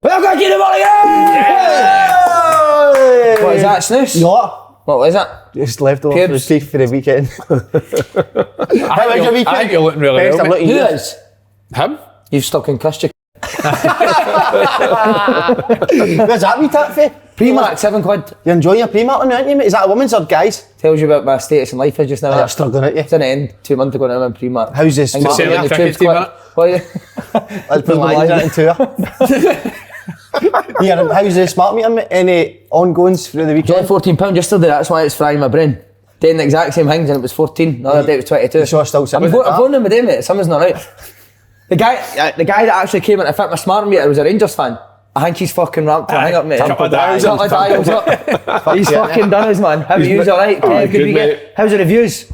We're going to get the ball again! What is that, snooze? No. What was it? Just left over for the teeth for the weekend. How was your weekend? I think you're looking really well, mate. Who is? Him? You've stuck in Christian. Where's that wee tat for? Pre-mark, £7. You're enjoying your pre-mark on, aren't you, mate? Is that a woman's or guys? Tells you about my status in life just now. You're struggling, aren't you? It's in the end, 2 months ago now I'm pre-mark. How's this? It's Mark, like cricket team, innit? What are you? Let's put lines into her. Yeah, how's the smart meter, mate? Any ongoings through the It's weekend? only £14 yesterday, that's why it's frying my brain. Doing the exact same things and it was 14, the other day it was 22. So I still sitting I'm with phoning him today, mate, something's not right. The guy that actually came in to fit my smart meter was a Rangers fan. I think he's fucking ramped to hang up, mate. Couple of dials up. He's fucking done his, man. How are you? Alright? Kev, good weekend. How's the reviews?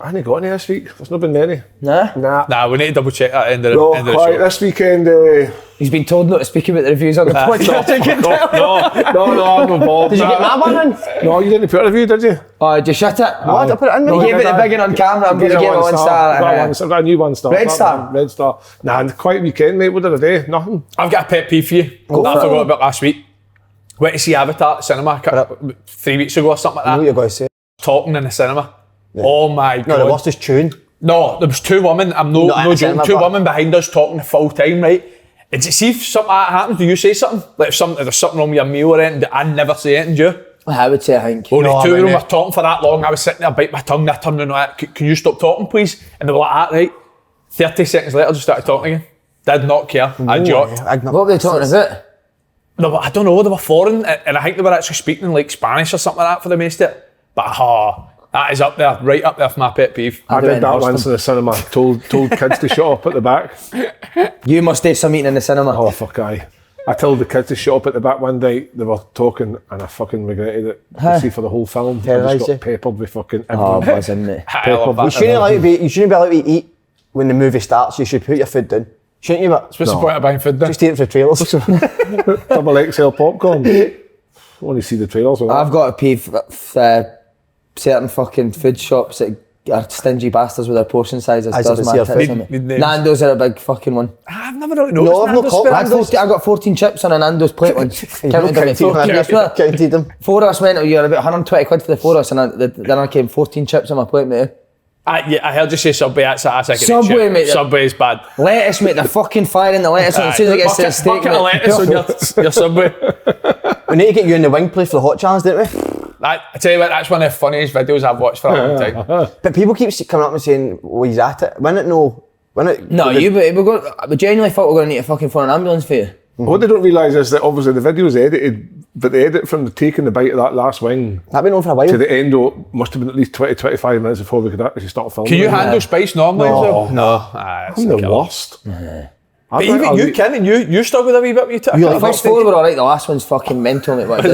I ain't got any this week. There's not been many. Nah? Nah, we need to double check that end of No, the quite. show. This weekend, He's been told not to speak about the reviews on the podcast. no, I'm involved. Did you get my one in? No, you didn't put a review, did you? Oh, did you shut it? No, I put it in, mate. You gave it the big one on camera, I'm going to give it 1 star. I've got a new 1 star. Red star? Red star. Nah, quite weekend, mate. What did I do? Nothing. I've got a pet peeve for you that I forgot about last week. Went to see Avatar at cinema 3 weeks ago or something like I know what that. you're going to say. Talking in the cinema. Yeah. Oh my God. No, the worst is tune. No, there was 2 women, I'm no joking, 2 women behind us talking the full time, right? And see if something like that happens, do you say something? Like if there's something wrong with your meal or anything, I never say anything, do you? I would say, I think. Well, the 2 of them were talking for that long, I was sitting there, bite my tongue, they're turning like, can you stop talking, please? And they were like that, right? 30 seconds later, just started talking again. Did not care, I joked. What were they talking about? No, but I don't know, they were foreign, and I think they were actually speaking like Spanish or something like that for the most of it. But that is up there, right up there for my pet peeve. I did that once in the cinema. Told kids to shut up at the back. You must do some eating in the cinema. Oh, fuck aye. I told the kids to shut up at the back one day. They were talking and I fucking regretted it. You see, for the whole film, I just got peppered with fucking everything. Buzzing, mate. You shouldn't be allowed to eat when the movie starts. You should put your food down. Shouldn't you, but What's the point of buying food then? just eat it for the trailers. Double XL popcorn. I want to see the trailers. I've got a peeve for certain fucking food shops that are stingy bastards with their portion sizes. Does my tits on me. Nando's are a big fucking one. I've never really noticed No, I've not Nando's. caught I got 14 chips on a Nando's plate once. Counted them. 4 of us went, you're about 120 quid for the 4 of us, and then I came 14 chips on my plate, mate. I heard you say Subway, that's a Subway, mate. Subway is bad. Lettuce, mate, they're fucking firing the lettuce on as soon as it gets to the steak, bucket of lettuce on your Subway. We need to get you in the wing play for the hot challenge, don't we? I tell you what, that's one of the funniest videos I've watched for a long time. But people keep coming up and saying, well, he's at it. No, we genuinely thought we were going to need to fucking phone an ambulance for you. What they don't realise is that obviously the video's edited, but the edit from taking the bite of that last wing That been on for a while. to the end must have been at least 20-25 minutes before we could actually start filming. Can you handle spice normally? No. I'm the worst. But even you can, and you struggle with a wee bit with you. The first 4 were alright, the last one's fucking mental, mate. What it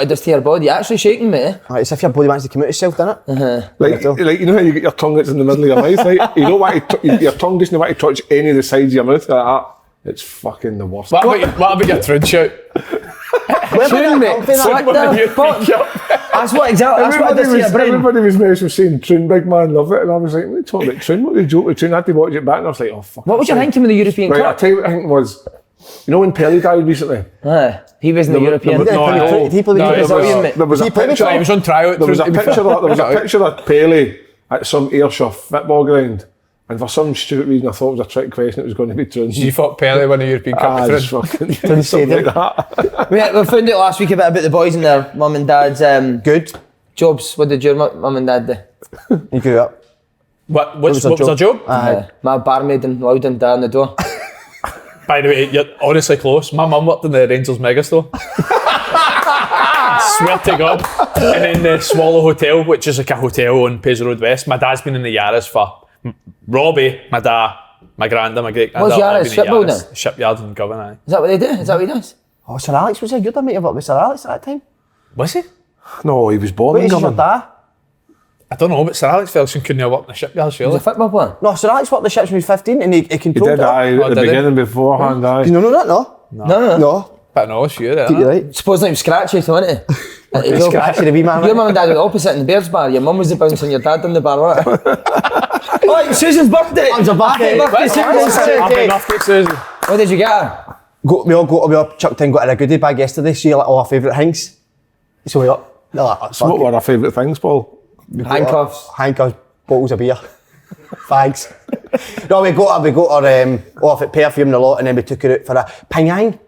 does to your body. You're actually shaking, mate. Right, it's if your body wants to come out itself, doesn't it? Like you know how you get your tongue that's in the middle of your mouth, right? You don't want to your tongue doesn't want to touch any of the sides of your mouth like that. It's fucking the worst. What about your trud shout? Trun, mate. What the fuck? That's what it does to your brain. Everybody was nice with saying Trun, big man, love it. And I was like, what are you talking about Trun? What are you joking with Trun? I had to watch it back and I was like, oh fuck. What was your thinking with the European Cup? Right, I'll tell you what I think was, you know when Pelé died recently? He was in the European Cup. There was a picture. He was on trial. There was a picture of Pelé at some Ayrshire football ground. And for some stupid reason, I thought it was a trick question. It was going to be Trun. You thought Pelé won the European Cup? Just fucking something like that. We found out last week a bit about the boys and their mum and dad's good jobs. What did your mum and dad do? You grew up. What was their job? My barmaid and Loudon down the door. By the way, you're honestly close. My mum worked in the Rangers Megastore. Swear to God. And then the Swallow Hotel, which is like a hotel on Paisley Road West. My dad's been in the Yaras for Robbie, my dad, my granda, my great granda. What's Yaras? Shipbuilding? Shipyard in Govan. Is that what they do? Is that what he does? Oh, Sir Alex was a good mate. You've worked with Sir Alex at that time. Was he? No, he was born in Govan. I don't know, but Sir Alex Ferguson couldn't have worked in the shipyard, surely. He was a football player? No, Sir Alex worked the ships when he was 15 and he controlled He did at the beginning beforehand, Do you know that? No. But no, sure. You're right. Supposedly he was scratchy, wasn't he? Scratchy the wee man. Your mum and dad were the opposite in the Bears bar. Your mum was the bounce and your dad in the bar, wasn't it? Oh, Susan's birthday! Happy birthday, Susan! Happy birthday, Susan. What did you get her? We all chucked in, got in a goodie bag yesterday, see like all our favourite things. So we got, so what were our favourite things, Paul? Handcuffs, bottles of beer, fags. No, we got our off at perfume the lot, and then we took her out for a panyang.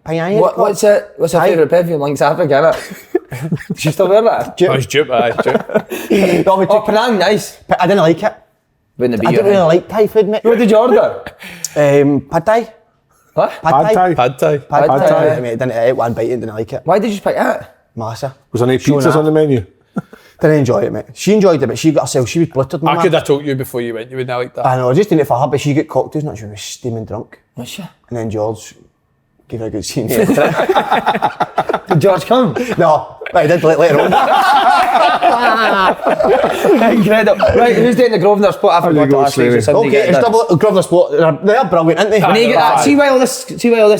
What's her favourite perfume? Like South Africa, innit? She still wear that? It's dupe, aye. No, we took Penang, nice. I didn't like it. Wouldn't it be I don't really like Thai food, mate. What did you order? Pad Thai. What? Pad Thai. Pad Thai. I mean, I didn't eat one bite and didn't like it. Why did you pick that? Massa. Was there any pizzas on the menu? Didn't enjoy it, mate. She enjoyed it, but she got herself, she was blittered. I could have told you before you went, you wouldn't like that. I know, I just did it for her, but she got cocktails, not she was steaming drunk. Was she? And then George gave her a good scene. Did George come? No, but he did later on. Incredible. Right, who's doing the Grosvenor spot? I forgot to ask you. Okay, it's double Grosvenor spot. They're brilliant, aren't they? When you get that, see while this,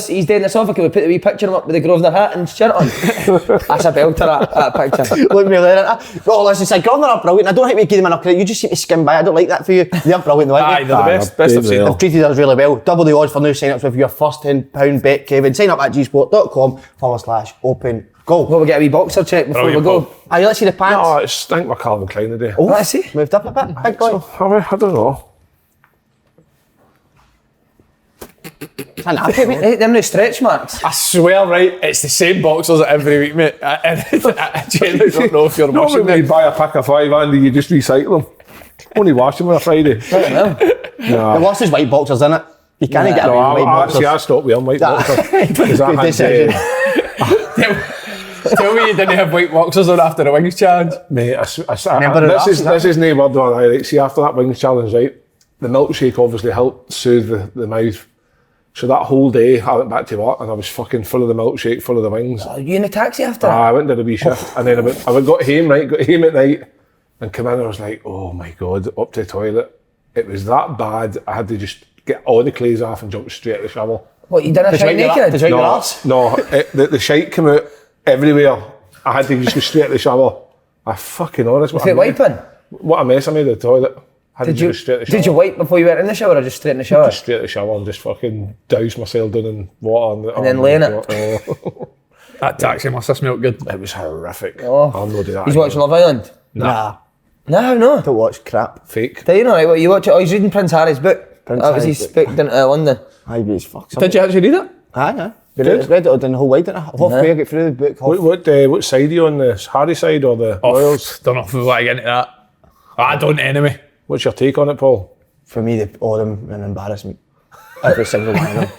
he's doing this off, can we put the wee picture of him up with the Grosvenor hat and shirt on? That's a belter, that picture. Look me there. Oh, listen, say Grosvenor are brilliant. I don't think we give them enough credit. You just seem to skim by. I don't like that for you. They're brilliant, though, aren't they? Aye, they're the best I've seen. They've treated us really well. Double the odds for new sign-ups with your first £10 bet, Kevin. Sign up at gsport.com/open goal. Well, we get a wee boxer check before we go. Aye, let's see the pants. No, it's think we're Calvin Klein today. Oh, let's see. Moved up a bit, big boy. I don't know. It's an happy, mate. Them new stretch marks. I swear, right, it's the same boxers every week, mate. I genuinely don't know if you're No, washing when you them. buy a pack of 5, Andy, you just recycle them. Only wash them on a Friday. I don't know. The worst is white boxers, innit? You can't get away with white boxers. I stopped wearing white boxers. Good decision. Tell me you didn't have white boxers on after the wings challenge. Mate, Remember this is no word on right. See, after that wings challenge, right, the milkshake obviously helped soothe the mouth. So that whole day, I went back to work and I was fucking full of the milkshake, full of the wings. Are you in a taxi after? I went to the wee shift and then I got home at night and came in and I was like, oh my God, up to the toilet. It was that bad, I had to just get all the clothes off and jump straight to the shower. What, you done a shite naked? Did you your arse? No, the shite came out everywhere. I had to just go straight to the shower. I fucking honest. Was it wiping? What a mess I made of the toilet. Did you wipe before you went in the shower or just straight in the shower? Just straight to the shower and just fucking douse myself down in water. And then lay in it? Oh. That taxi must have smelled good. It was horrific. Oh. I'll not do that. He's watching Love Island? Nah. No. Don't watch crap. Fake. Do you know, right, what you watch it? Oh, he's reading Prince Harry's book. That was his book down to London. Aye, but it's fuck. Did you actually read it? Aye. Read it the whole way, didn't I? Halfway I get through the book. What side are you on, the Harry side or the Royals? Don't know if we want to get into that. I don't, anyway. What's your take on it, Paul? For me, all of them an embarrassment. Every single one of them.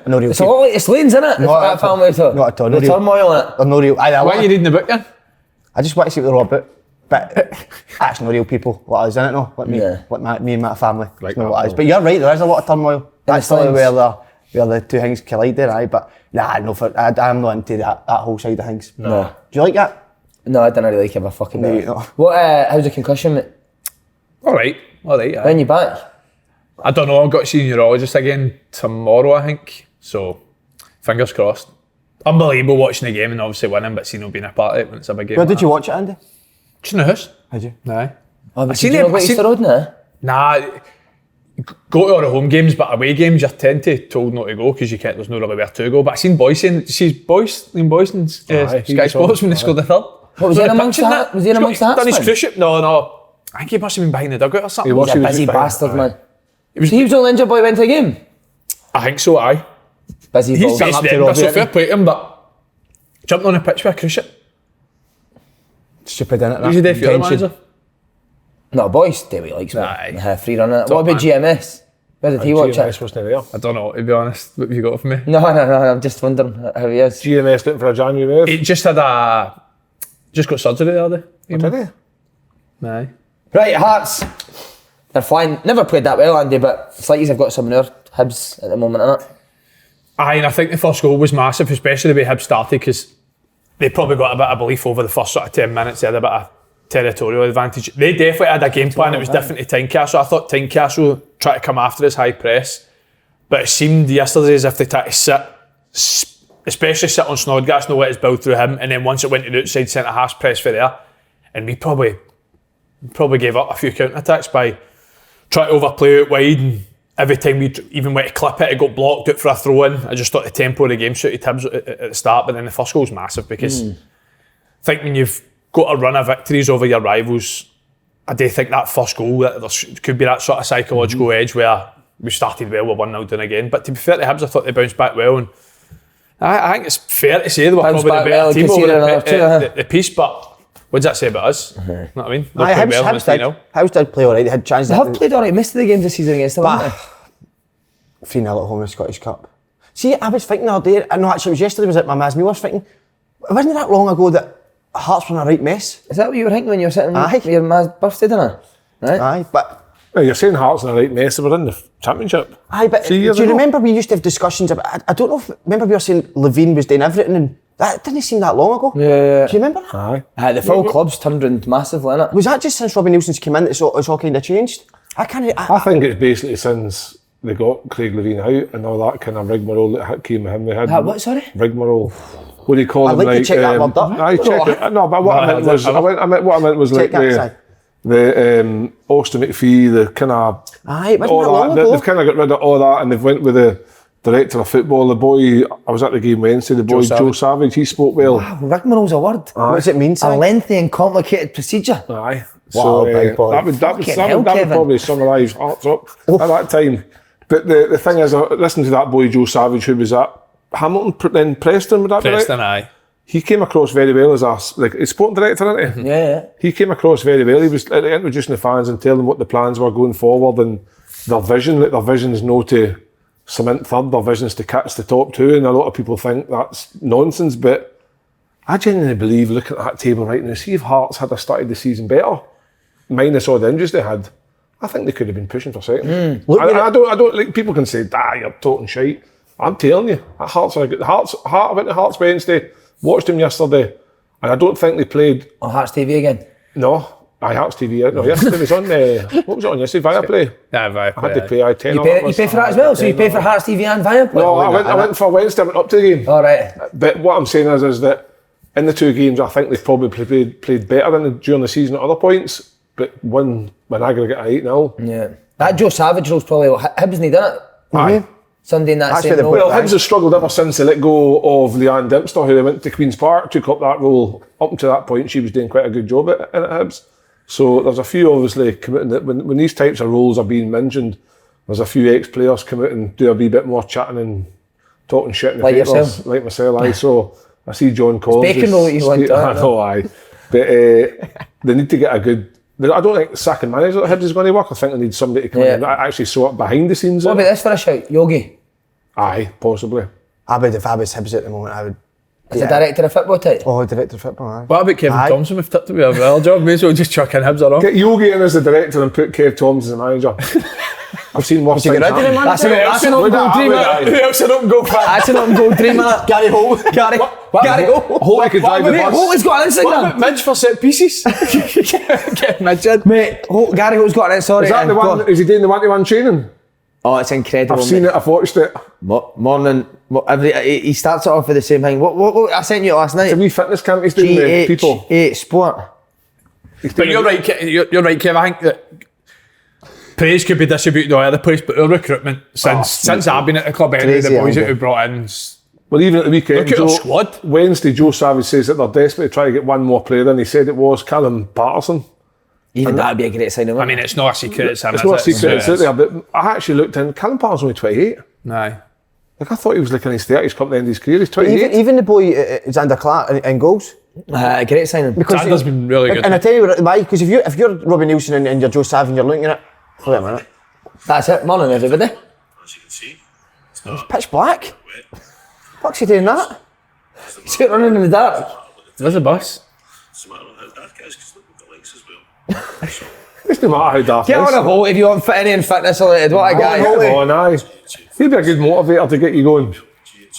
No real. It's a lot like it's Lanes, isn't it? Not at all. Not at all. The turmoil in it. There's no real. Why are you reading the book then? I just want to see what they're all about. But that's no real people. What is in it? No, like me, me and my family. Like know what it is. But you're right. There is a lot of turmoil. That's probably where the two things collide there. Aye, but nah, no. I'm not into that whole side of things. No. Do you like that? No, I don't really like it. A fucking. No, you don't. What? How's the concussion, mate? All right. When you back? I don't know. I've got to see a neurologist again tomorrow, I think. So, fingers crossed. Unbelievable watching the game and obviously winning, but seeing being a part of it when it's a big game. Where did you watch it, Andy? Just in the house. Did you? Aye. Oh, but did you not go to the road now? Nah. Go to all the home games, but away games you're tend to told not to go because there's no really where to go. But I seen Boyce saying, Liam Boyce in Sky Sports when they scored the third. What was he in amongst that? Was he in amongst that? Done his cruise ship? No. I think he must have been behind the dugout or something. He was a busy bastard, man. He was only injured boy went to the game? I think so, aye. Busy He's ball. up to so fair play to him, but jumped on a pitch with a cruise ship. Stupid, innit? Who's he there for your manager? No, Boyce, David likes me. Aye. Free running it. What about GMS? Where did he watch GMS it? wasn't there. I don't know, to be honest. What have you got for me? No, I'm just wondering how he is. GMS went for a January move. He just got surgery the other day. Did he? Aye. Right, Hearts. They're flying. Never played that well, Andy, but it's like they've got some newer HIBS at the moment, innit? Aye, and I think the first goal was massive, especially the way HIBS started, because they probably got a bit of belief over the first sort of 10 minutes. They had a bit of territorial advantage. They definitely had a game plan that was different to Tynecastle. I thought Tynecastle tried to come after us high press, but it seemed yesterday as if they tried to sit, especially sit on Snodgrass, know what is built through him, and then once it went to the outside centre half press for there, and we probably gave up a few counter attacks by trying to overplay it wide, every time we even went to clip it, it got blocked out for a throw in. I just thought the tempo of the game suited Hibs at the start, but then the first goal was massive because I think when you've got a run of victories over your rivals, I do think that first goal, that there could be that sort of psychological edge where we started well, we're 1-0 down again. But to be fair to Hibs, I thought they bounced back well, and I think it's fair to say they were probably the better team over the piece, but what does that say about us? You know what I mean? Hibs did play alright, they had chances. They have played alright, missed the games this season against them, haven't they? 3-0 at home in the Scottish Cup. See, I was thinking the other day, no actually it was yesterday, was at my Maz meal, I was thinking, wasn't it that long ago that Hearts were in a right mess? Is that what you were thinking when you were sitting at your Maz's birthday dinner? Right? Aye, but... Well, you're saying Hearts in a right mess, they were in the Championship. Aye, but do you remember we used to have discussions about, I don't know if, remember we were saying Levine was doing everything, and that didn't seem that long ago. Yeah. Do you remember that? Aye. The full club's turned round massively, innit? Was that just since Robbie Nielsen's come in it's all kind of changed? I think it's basically since they got Craig Levine out and all that kind of rigmarole that came with him. They had what, sorry? Rigmarole. What do you call I'd them? like to check that word up. Aye, check it. No, but what I meant was like the Austin McPhee, the kind of... Aye, wasn't that long ago? They've kind of got rid of all that and they've went with the director of football, the boy, I was at the game Wednesday, the boy Joe Savage, he spoke well. Wow, rigmarole's a word. What does it mean, A lengthy and complicated procedure. Aye. Wow, big boy. That would probably summarise Hearts up at that time. But the thing is, listen to that boy Joe Savage who was at Hamilton, then Preston, would that be right? Preston, aye. He came across very well as a sporting director, isn't he? Yeah. He came across very well. He was introducing the fans and telling them what the plans were going forward and their vision. Like their vision's no to cement third, their vision's to catch the top two, and a lot of people think that's nonsense. But I genuinely believe, looking at that table right now, see if Hearts had started the season better, minus all the injuries they had, I think they could have been pushing for second. I don't like people can say, you're talking shite. I'm telling you, Hearts are good. I went to Hearts Wednesday. Watched them yesterday, and I don't think they played. On Hearts TV again? No, Hearts TV. No, yesterday was on. What was it on yesterday? Viaplay. Yeah, Viaplay. I had to pay. I 10. You pay for that as well. So you pay for Hearts TV and Viaplay? No, I went for Wednesday. I went up to the game. All right. But what I'm saying is that in the two games, I think they've probably played better during the season at other points. But one when aggregate at 8-0. Yeah. That Joe Savage role's probably Hibs need, done it? Aye. Sunday in that same role. Well, Hibs has struggled ever since they let go of Leanne Dempster, who went to Queen's Park, took up that role. Up until that point, she was doing quite a good job at Hibs. So there's a few obviously committing that when these types of roles are being mentioned, there's a few ex-players come out and do a wee bit more chatting and talking shit in the papers, yourself. like myself. Aye. So I see John Collins. Bacon roll that you want. I know, aye. But they need to get a good. I don't think second manager at Hibs is going to work. I think they need somebody to come in and actually sort behind the scenes. What about this for a shout? Yogi? Aye, possibly. If I was Hibs at the moment, I would... As a director of football type? Oh, director of football, aye. What about Kevin Thompson? We've tipped to be a well job. May as well just chuck in Hibs around. Get Yogi in as the director and put Kev Thompson as the manager. I've seen worse things happen. That's an open goal dream. Who else an open goal fan? That's an open goal dream, man. Gary Holt. Gary Holt. Holt could drive the bus. Holt has got an Instagram. What about Midge for set pieces? Get Midge in. Mate, Gary Holt's got an Instagram. Is that the one? Is he doing the one-to-one training? Oh, it's incredible. I've seen it. I've watched it. Morning. He starts it off with the same thing. What I sent you last night. It's a wee fitness camp he's doing with people. G8 Sport. But you're right, Kev. I think that praise could be distributed all over the place, but our recruitment since I've been at the club, anyway, the boys that we brought in. Well, even at the weekend, look at our squad. Wednesday, Joe Savage says that they're desperate to try to get one more player in. He said it was Callum Patterson. Even that'd be a great sign. I mean, it's not a secret. It's not a secret. It's out there. But I actually looked in. Callum Patterson's only 28. Aye. Like I thought he was like in his 30s, come to the end of his career. He's 28. Even the boy Xander Clark in goals. Great signing. Xander's been really good. And I tell you why, because if you're Robbie Nielsen and you're Joe Savage and you're looking at it, wait a minute. That's it. Morning, everybody. As you can see, It's pitch black. What's he doing that? He's out running in the dark. There's a bus. it's a matter of how dark it is, because look, we've got lights as well. It's no matter how dark Get on a Holt if you want any in fitness related. What a guy. Oh, aye. He'd be a good motivator to get you going.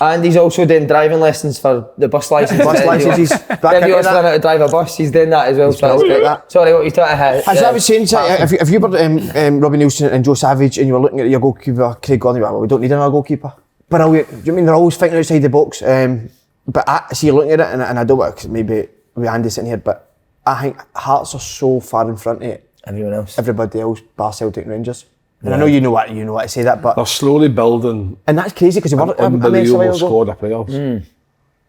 And he's also doing driving lessons for the bus licence. If you want to learn how to drive a bus, he's doing that as well. So sorry, what you trying to hit? As I was saying, if you were Robbie Nielsen and Joe Savage and you were looking at your goalkeeper, Craig Gordon, well, we don't need another goalkeeper. Brilliant. Do you mean they're always thinking outside the box? But I see you looking at it, and I don't want to, maybe with Andy sitting here, but I think Hearts are so far in front of it. Everyone else. Everybody else, bar Celtic and Rangers. And I know you know what to say that, but they're slowly building. And that's crazy because an unbelievable squad of players.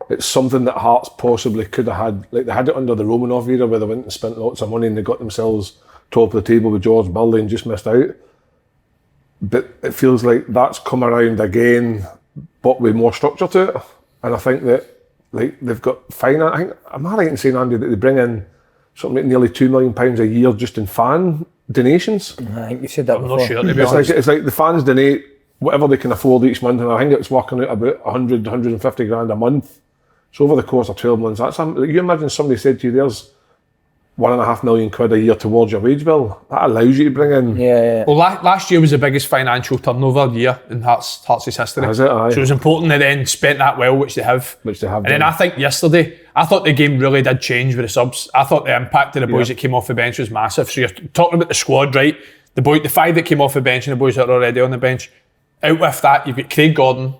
It's something that Hearts possibly could have had. Like, they had it under the Romanov era where they went and spent lots of money and they got themselves top of the table with George Burley and just missed out. But it feels like that's come around again, but with more structure to it. And I think that, like, they've got finance. I think, am I right in saying, Andy, that they bring in something like nearly £2 million a year just in fan donations? I think you said that before. I'm not sure, to be honest. It's like the fans donate whatever they can afford each month, and I think it's working out about 100, 150 grand a month. So over the course of 12 months, that's you imagine somebody said to you, there's £1.5 million a year towards your wage bill. That allows you to bring in. Yeah. Well, last year was the biggest financial turnover year in Hearts' history. Is it? Aye. So it was important they then spent that well, which they have. And then I think yesterday, I thought the game really did change with the subs. I thought the impact of the boys that came off the bench was massive. So you're talking about the squad, right? The 5 that came off the bench and the boys that are already on the bench. Out with that, you've got Craig Gordon,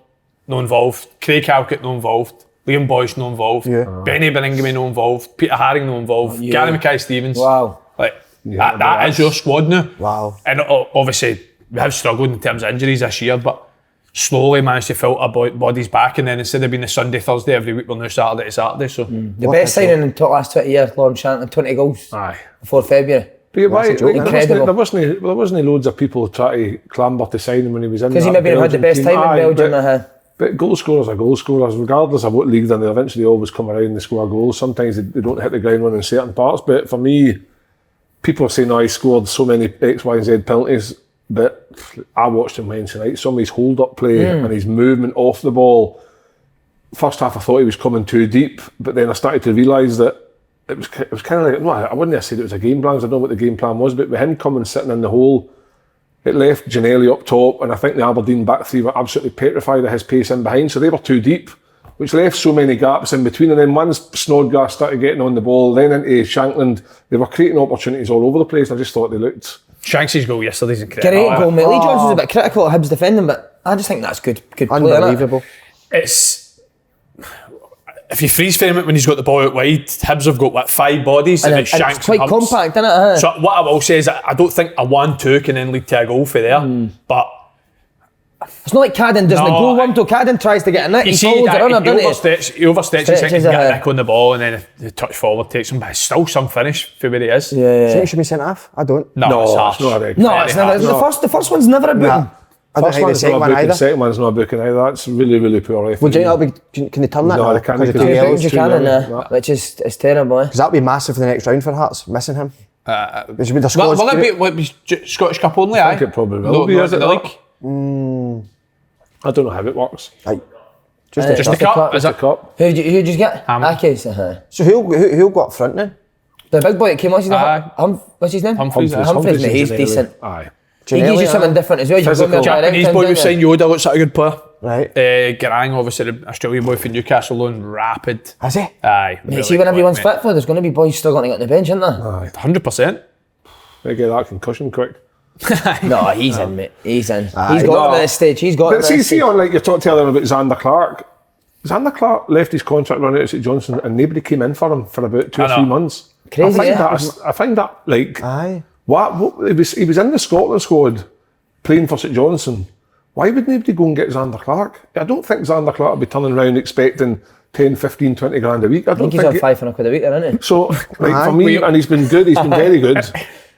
no involved. Craig Halkett, no involved. Liam Boyce, no involved. Benny Beningame, no involved. Peter Haring, no involved. Gary Mackay-Stevens. Wow. Like, that is your squad now. Wow. And obviously, we have struggled in terms of injuries this year, but slowly managed to filter bodies back, and then instead of being a Sunday, Thursday every week, we're now Saturday to Saturday. So The best signing in the last 20 years, Lawrence Shanklin, 20 goals before February. But you're right, like, Incredible. there wasn't loads of people trying to clamber to sign him when he was in. Because he maybe had the best time in Belgium. But goal scorers are goal scorers, regardless of what league they're in. They eventually always come around and score goals. Sometimes they don't hit the ground running in certain parts. But for me, people are saying, he scored so many X, Y, and Z penalties. But I watched him Wednesday night. Some of his hold-up play and his movement off the ball. First half, I thought he was coming too deep. But then I started to realise that it was kind of like, no, I wouldn't have said it was a game plan. I don't know what the game plan was. But with him coming sitting in the hole, it left Ginnelly up top, and I think the Aberdeen back three were absolutely petrified of his pace in behind, so they were too deep, which left so many gaps in between. And then once Snodgrass started getting on the ball, then into Shankland, they were creating opportunities all over the place. I just thought they looked... Shanks' goal yesterday's incredible. Great goal, mate. Lee Johnson's a bit critical of Hibs defending, but I just think that's good play. Unbelievable. It's... If you freeze frame it when he's got the ball out wide, Hibs have got 5 bodies and it's Shanks it's quite and Hibs. compact, isn't it? So what I will say is I don't think a 1-2 can then lead to a goal for there, but it's not like Cadden doesn't go one till Cadden tries to get in it. He follows the runner, doesn't he? He overstretches it, can get a nick on the ball, and then the touch forward takes him, but it's still some finish for where he is. Do you think he should be sent off? I don't. No, it's harsh. It's never. The first one's never a booking. I don't think the second one either. The second one's not a booking either. That's really, really poor refereeing. Would you think can they turn that? No, they can't. You can, which is terrible. Because that'd be massive for the next round for Hearts, missing him. Will it be Scottish Cup only? I think it probably will be. Is it like? I don't know how it works. Just the cup. Is it cup? Who'd you just get? Aki's. So who'll go up front then? The big boy that came on. What's his name? Humphreys. Humphreys, mate. He's decent. Aye. He gives you something different as well. Japanese boy who signed Yoda looks like a good player. Right. Garang, obviously the Australian boy from Newcastle on rapid. Has he? Aye. Mate, see when everyone's fit for, there's going to be boys struggling to get on the bench, isn't there? 100%. They get that concussion quick. No, he's in, mate. He's in. He's got him at this stage. He's got him. But see on like you're telling about Xander Clark. Xander Clark left his contract running out at St Johnstone and nobody came in for him for about 2 or 3 months. Crazy, I find that like... Aye. What he was in the Scotland squad playing for St Johnstone. Why would nobody go and get Xander Clark? I don't think Xander Clark would be turning around expecting 10, 15, 20 grand a week. I think he's on £500 a week, isn't he? So, like, for me, and he's been good, he's been very good.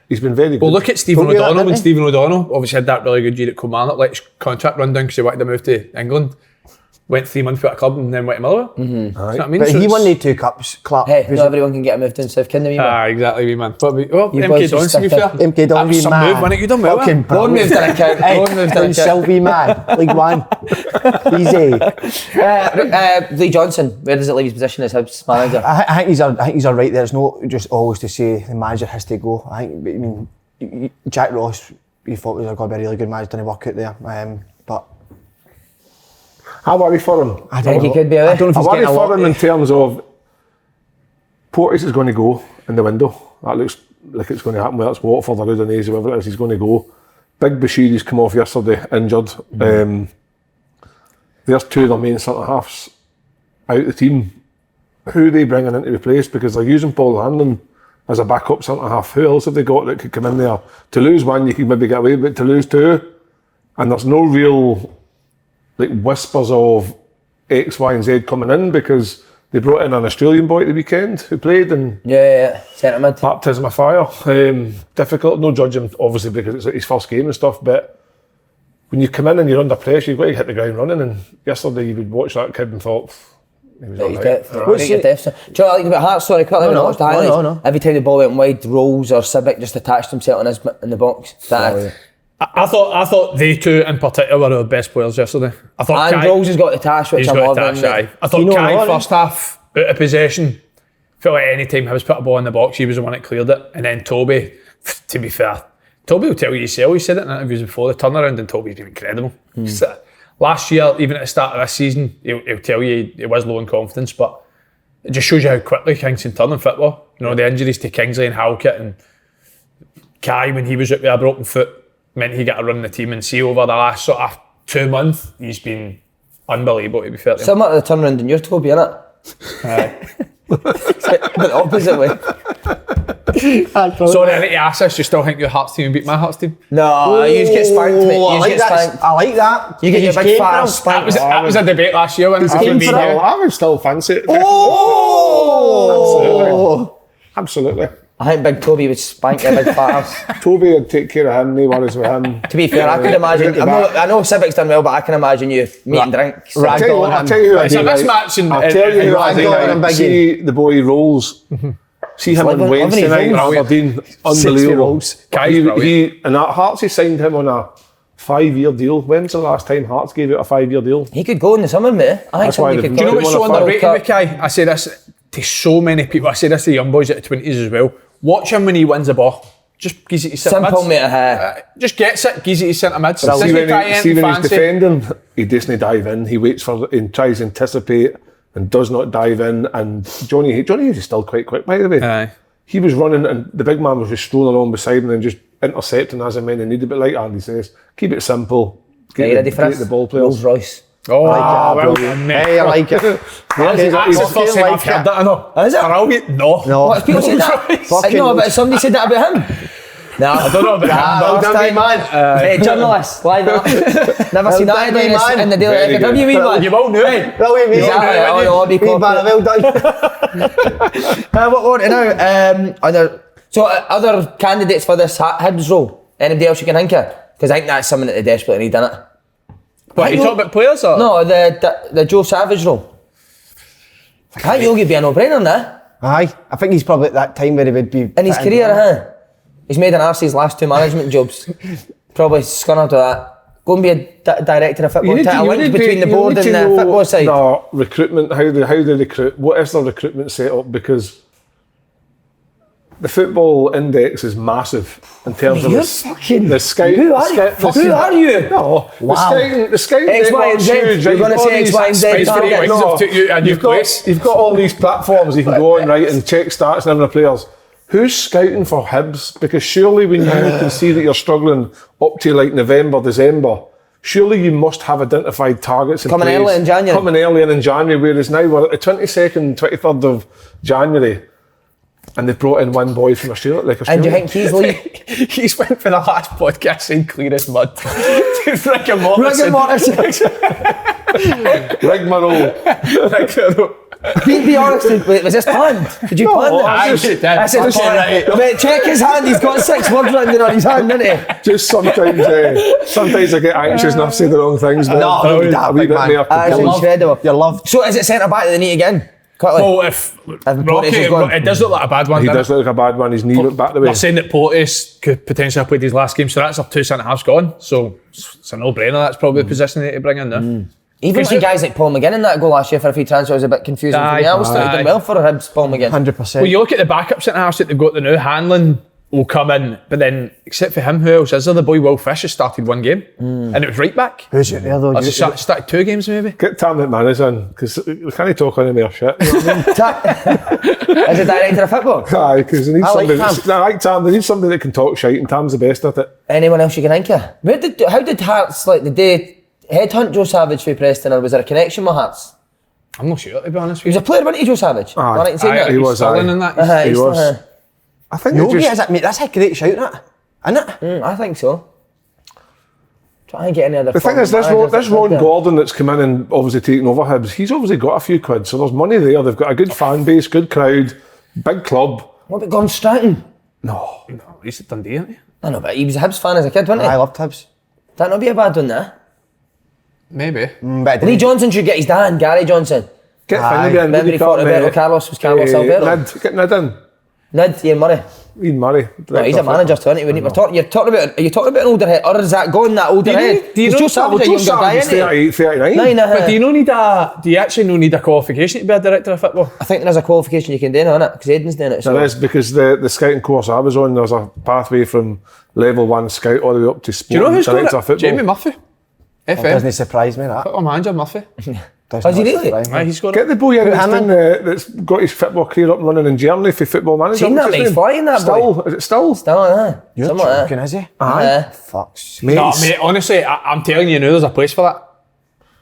He's been very good. Well, look at Stephen O'Donnell when Stephen O'Donnell obviously had that really good year at Kilmarnock, let his contract run down because he wanted to move to England. Went 3 months without a club and then went to Motherwell. You know what I mean? But he won the 2 cups, Clark. Hey, not everyone can get a move down South Kingdom, you man. Exactly, wee man. But MK boys Dons, to be fair. MK Dons, wee man. Move, wasn't it? You done well. Fucking Born moved in a count. Born moved in a count. Sylvie man, League One. Easy. Lee Johnson, where does it leave his position as Hibs manager? I think he's all right there. It's not just always to say the manager has to go. I mean, Jack Ross, we thought was going to be a really good manager, didn't work out there. But I worry for him. I think he could be away. I don't know if he's I worry getting a for lot. him in terms of Porteous is going to go in the window. That looks like it's going to happen. Whether it's Watford or Udinese, whoever it is, he's going to go. Big Bashiri's come off yesterday, injured. There's 2 of their main centre-halves out of the team. Who are they bringing in to replace? Because they're using Paul Landon as a backup centre half. Who else have they got that could come in there? To lose one, you could maybe get away, but to lose two, and there's no real like whispers of X, Y, and Z coming in because they brought in an Australian boy at the weekend who played and centre mid. Baptism of fire. Difficult, no judge him obviously because it's his first game and stuff, but when you come in and you're under pressure, you've got to hit the ground running. And yesterday you would watch that kid and thought, he was all right. Do you know what I like about Hearts? Sorry, quickly, when I watched the highlights, every time the ball went wide, Rolls or Civic just attached himself in the box. I thought they two in particular were the best players yesterday. I thought and Rolls has got the tash, which I'm loving. I thought Kai first half out of possession, felt like any time Hibs put a ball in the box, he was the one that cleared it. And then Toby, to be fair, Toby will tell you himself, he said it in interviews before, the turnaround in Toby's been incredible. Last year, even at the start of this season, he'll tell you he was low in confidence, but it just shows you how quickly things can turn in football. You know, the injuries to Kingsley and Halkett and Kai when he was out with a broken foot meant he got to run the team, and see over the last sort of 2 months, he's been unbelievable, to be fair to him. Similar to the turnaround in your Toby, innit? But the opposite way. Sorry, I need to ask this, you still think your Hearts team beat my Hearts team? No, you get spanked, mate. I like that. You get your big fat ass spanked. That was a debate last year when it came for I would still fancy it. Absolutely. I think Big Toby would spank your big fat ass. Toby would take care of him, no worries with him. To be fair, I could imagine, I know Civic's done well, but I can imagine you meeting drinks. I'll tell you who I do like. See the boy Rolls. See him on Wednesday night at Aberdeen. Unbelievable. He and at Hearts, he signed him on a 5-year deal. When's the last time Hearts gave out a 5-year deal? He could go in the summer, mate. I think somebody could go. Do you know what's so underrated with Kai? I say this to so many people. I say this to the young boys at the 20s as well. Watch him when he wins the ball. Just gives it his centre simple, mids. Mate. Just gets it, gives it his centre mids. See when he's defending, he doesn't dive in. He waits for and tries to anticipate and does not dive in. And Johnny Hughes is still quite quick, by the way. Aye. He was running and the big man was just strolling along beside him and just intercepting as and when he needed. But like Andy says, keep it simple. Get the ball players. Rolls Royce. Oh, well done, mate. Hey, I like it. That's the first time I've heard that, I know. Is it? No. What, people said that? No, but somebody said that about him. No, I don't know about him. Well done, me man. Hey, journalist, line up. Never seen that in the Daily Record. Have you been one? You all knew it. Well, we Well done. What we want to know, so other candidates for this Hibs role, anybody else you can think of? Because I think that's something that they desperately need, isn't it? What, you talking about players or? No, the Joe Savage role. I think Yogi would be a no-brainer, nah? Aye, I think he's probably at that time where he would be... In his career, he's made an arse his last 2 management jobs. Probably scunnered to that. Go and be a director of football. Between the board and the football side. The recruitment, how they recruit, what is the recruitment set up? Because the football index is massive in terms of the scout. Who are you? No, wow. The scouting X, Y, and Z. You're going to say X, Y, and Z. You've got all these platforms you can go on, right, and check stats and everything players. Who's scouting for Hibs? Because surely when you can see that you're struggling up to like November, December, surely you must have identified targets in Coming place. early in January. Coming early in January, whereas now we're at the 22nd, 23rd of January. And they've brought in one boy from Australia. And do you think he's leaving? He's went for the last podcast saying clear as mud. Rigor Rigmarole. Be honest, wait, was this planned? Did you plan that? I said planned. Mate, check his hand, he's got 6 words written on his hand, didn't he? Just sometimes I get anxious enough to say the wrong things. No, don't be that big man. Incredible. You're loved. So is it centre back that they need again? Quickly. Well, if Rocky, it does look like a bad one. He does look like a bad one. His knee went back the way. They're saying that Porteous could potentially have played his last game, so that's our 2 centre halves gone. So it's a no-brainer. That's probably the position they need to bring in now. Even when guys like Paul McGinn in that goal last year for a free transfer was a bit confusing for me. I always thought he'd done well for Hibs, Paul McGinn. 100%. Well, you look at the backup centre halves that they've got the new. Hanlon will come in, but then except for him, who else is there? The boy Will Fish has started 1 game, and it was right back. Who's it there though? Started 2 games maybe. Get Tam McManus in, because we can't talk on any more shit. As a director of football? Aye, because they need somebody. I like Tam. They need somebody that can talk shite, and Tam's the best at it. Anyone else you can think of? How did Hearts, did they headhunt Joe Savage for Preston, or was there a connection with Hearts? I'm not sure, to be honest He was a player, wasn't he, Joe Savage? He was. He was. I think No, they just, is it, mate? That's a great shout, that. Isn't it? I think so. Try and get any other. the thing is, this Ron Gordon that's come in and obviously taken over Hibs, he's obviously got a few quid, so there's money there. They've got a good fan base, good crowd, big club. What about Gordon Stratton? No, he's at Dundee, isn't he? I know, but he was a Hibs fan as a kid, wasn't he? I loved Hibs. That'd not be a bad one, there. Maybe. But Lee Johnson should get his dad, Gary Johnson. Get Aye. Finley in. Remember he thought Roberto Carlos was Carlos Alberto. Get Ned in. Ned, Ian Murray. Ian Murray. No, he's a manager too, isn't he? Are you talking about an older head, or is that going that older head? do you know Joe Savage a younger guy, isn't he? 38, 39. But do you actually not need a qualification to be a director of football? I think there's a qualification you can do now, innit? Because Aiden's doing it. So. There is, because the scouting course I was on, there's a pathway from level 1 scout all the way up to Do sport you know who's got director it? of football. Jamie Murphy. FM. doesn't surprise me, that. Football manager Murphy. Has he really? Aye, he's got Get it. the boy in that's got his football career up and running in Germany for Football Manager. Seen that, What's his mate? He's name? flying, that Still, boy. is it still? Still, aye. You're Something like joking, that. is he? Aye. Fuck's sake. Mate, No, he's- mate, honestly, I'm telling you now, there's a place for that.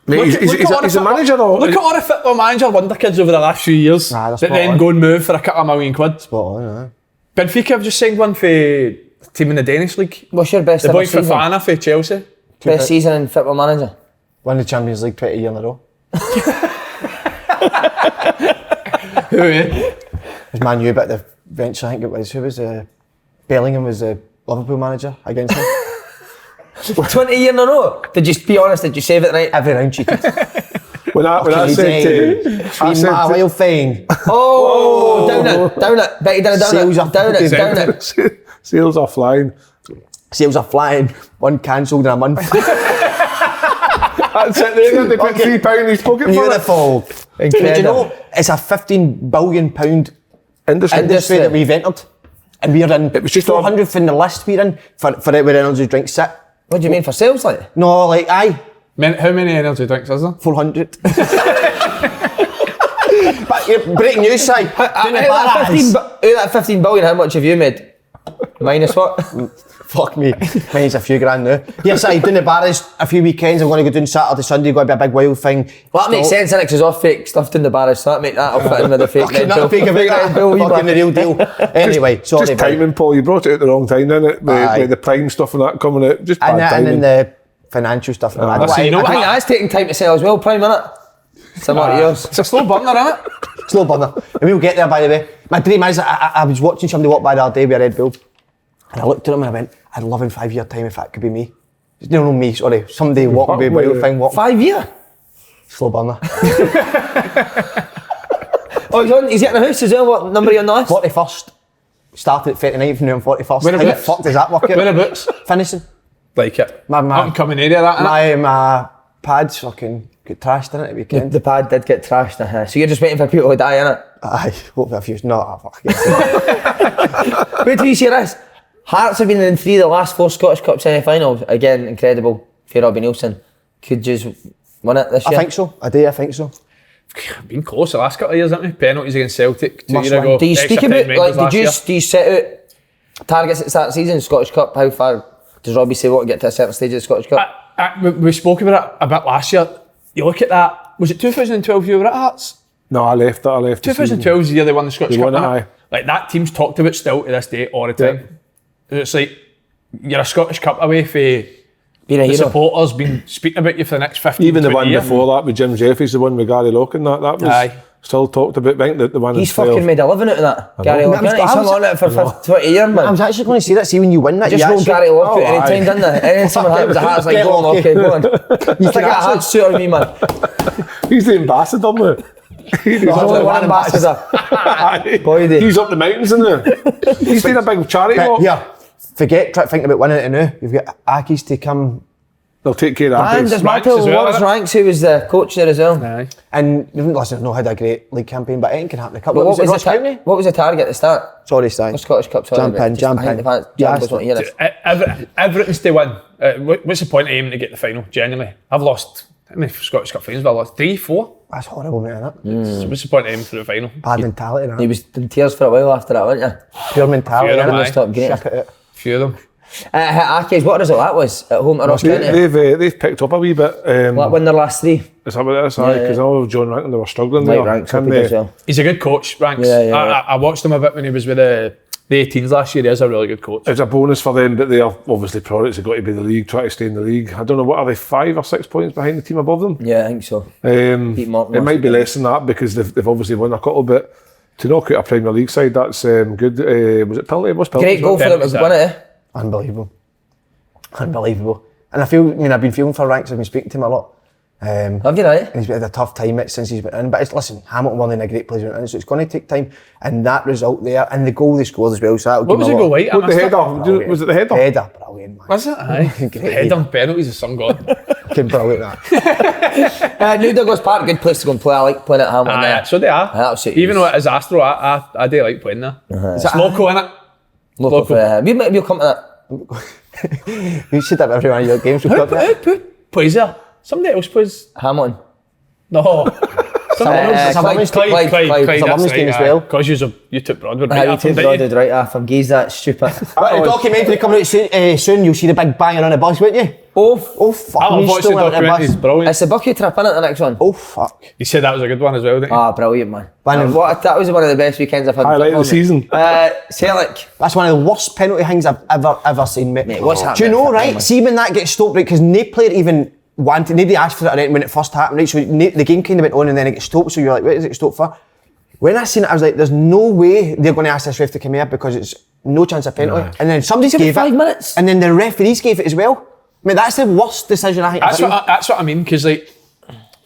mate, he's a manager or... Look at all the football manager wonder kids over the last few years Nah, that that's then spot on. go and move for a couple of £1 million. Spot on, aye. Benfica have just signed one for team in the Danish league. What's your best The ever boy season? Fofana for Chelsea. Best season in Football Manager? Won the Champions League 20 years in a row. Who, eh? It was Man U, but eventually I think it was, who was Bellingham was the Liverpool manager against him. 20 years in a row? Did you be honest? Did you save it tonight? Every round cheated. When I said a wild thing. Oh, down it. Betty did it, down Sales it. are Down it, fucking down it. sales are flying. Sales are flying. One cancelled in a month. That's it there, they put £3 in his pocket for it. Beautiful. Do you know, it's a £15 billion industry that we've entered. And we're in, It was just 400th in the list we're in for it where energy drinks sit. What do you mean for sales, like? No, like, aye, How many energy drinks is there? 400. But breaking news, Si. Out of that 15 billion, how much have you made? Minus what? Fuck me. Mine's a few grand now. Yes, I doing the barras a few weekends. I'm going to go doing Saturday, Sunday, going to be a big wild thing. Well, that makes sense, innit? Because there's all fake stuff in the barrage, so that'll fit in with the fake Fucking Red Bull. not fake about that. Fucking the real deal. Anyway, sorry. Just buddy. timing, Paul. You brought it at the wrong time, didn't it? Aye. With the prime stuff and that coming out. Just bad And timing. then the financial stuff. And all that. So you know I what? think that's taking time to sell as well, Prime, innit? Similar to yours. It's a slow burner, isn't it? Slow burner. And we'll get there, by the way. My dream is, I was watching somebody walk by the other day with a Red Bull. And I looked at him and I went, I'd love in 5 years' time if that could be me. No, me, sorry. Somebody walking by a wild thing. Walking. 5 year? Slow burner. Oh, he's getting a house as well. What number are you on the list? 41st. Started at 39th, now I'm 41st. Whereabouts? How the fuck does that work out? Whereabouts? Finishing. Like it. My Up and coming area, that, innit? My pads fucking got trashed in it at the weekend. The pad did get trashed, so you're just waiting for people to die, innit? Aye, hopefully a few. No, fuck. Yes. Wait till you see this. Hearts have been in 3 of the last 4 Scottish Cup semi-finals. Again, incredible for Robbie Nielsen. Could you win it this year? I think so. I think so. Been close the last couple of years, haven't we? Penalties against Celtic 2 Must years win. ago. Do you speak extra about, time Rangers like, last do you set out targets at the start of the season, Scottish Cup? How far does Robbie say what to get to a certain stage of the Scottish Cup? we spoke about it a bit last year. You look at that, was it 2012 you were at Hearts? No, I left it. 2012 is the year they won the Scottish They Cup. won it, innit? aye. Like, that team's talked about still to this day all the time. And it's like, you're a Scottish Cup away for Being a the hero. supporters been speaking about you for the next 15 Even the 20 one years. before that with Jim Jeffries, the one with Gary Loken, that was Aye. still talked about. I think the one He's in 12. fucking made a living out of that. Gary know. Lockett. He's hung on it for 20 years, I man. was actually going to say that. See, when you win that, Just you roll actually, Gary Lockett Oh, any time, didn't they? Anytime someone happens, a Hearts like, Get go on, Lockett. okay, go on. You stick a Hearts suit on me, man. He's the ambassador, man. He's There's only up- one ambassador. Aye. Boydie. He's up the mountains in there. He's doing a big charity walk. yeah. Forget thinking about winning it now. You've got Aki's to come, They'll take care of that. And there's Ranks Martel as well, Lawrence innit? Ranks, who was the coach there as well. Aye. and listen, no, had a great league campaign, but anything can happen. A couple. But Was it Ross the County? what was the target at the start? Sorry, Stein. The Scottish Cup, sorry. Jump but in, just- jump I think in. the fans Yeah, just want to hear this. Everything's to win. What's the point of aiming to get the final, genuinely? I've lost, how many Scottish Cup finals have I lost? 3, 4? That's horrible, mate. Isn't it? So what's the point of aiming for the final? Bad mentality. He That. was in tears for a while after that, wasn't you? Pure mentality. Fear of innit? mine. Stop great. Ship it out. Few of them. Aki's, what result that was at home to Ross County? They've picked up a wee bit. That win their last 3. Is that what it is? Aye, because I know John Rankin, they were struggling Right, there. Ranks, Can hope he they- does well. He's a good coach, Ranks. Yeah. I watched him a bit when he was with the the 18s last year. He is a really good coach. It's a bonus for them, but they are obviously priorities have got to be the league, try to stay in the league. I don't know, what are they, 5 or 6 points behind the team above them? Yeah, I think so. It Morton might be less than that because they've obviously won a couple, but to knock out a Premier League side, that's good. Was it penalty? It was penalty. Great goal for them to win it, eh? Unbelievable. And I feel, I've been feeling for Ranks, I've been speaking to him a lot. Have you, right? And he's had a tough time since he's been in. But listen, Hamilton won in a great place, so it's going to take time. And that result there, and the goal they scored as well. So what was the goal like? What, the header? Was it the header? Header, brilliant, man. Was it? Aye. Header and penalties is some god. Brilliant that. New Douglas Park, good place to go and play. I like playing at Hamilton there. So they are. Absolutely. Even though it is Astro, I do like playing there. It's local, innit? Local. We'll come to that. You said that every one of your games. Who plays there? Somebody else plays. Hamilton. No. Someone Clyde game as well. Because you took Broadwood I right took Broadwood right off. I'm geezed that stupid. A documentary coming out soon, you'll see the big banger on the bus, won't you? Oh fuck. I've watched the documentary, it's brilliant. It's a bucket trip, innit, the next one? Oh fuck. You said that was a good one as well, didn't you? Ah, brilliant, man. What? That was one of the best weekends I've had. Highlight of the season. Celtic. That's one of the worst penalty things I've ever seen, mate. What's Do you happening? know, right? See when that gets stopped, right? Because no player even wanted, nobody asked for it when it first happened, right? So the game kind of went on and then it gets stopped. So you're like, what is it stopped for? When I seen it, I was like, there's no way they're going to ask this ref to come here because it's no chance of penalty. And then somebody gave it 5 minutes. and then the referees gave it as well. I mean, that's the worst decision I think. That's what I mean, because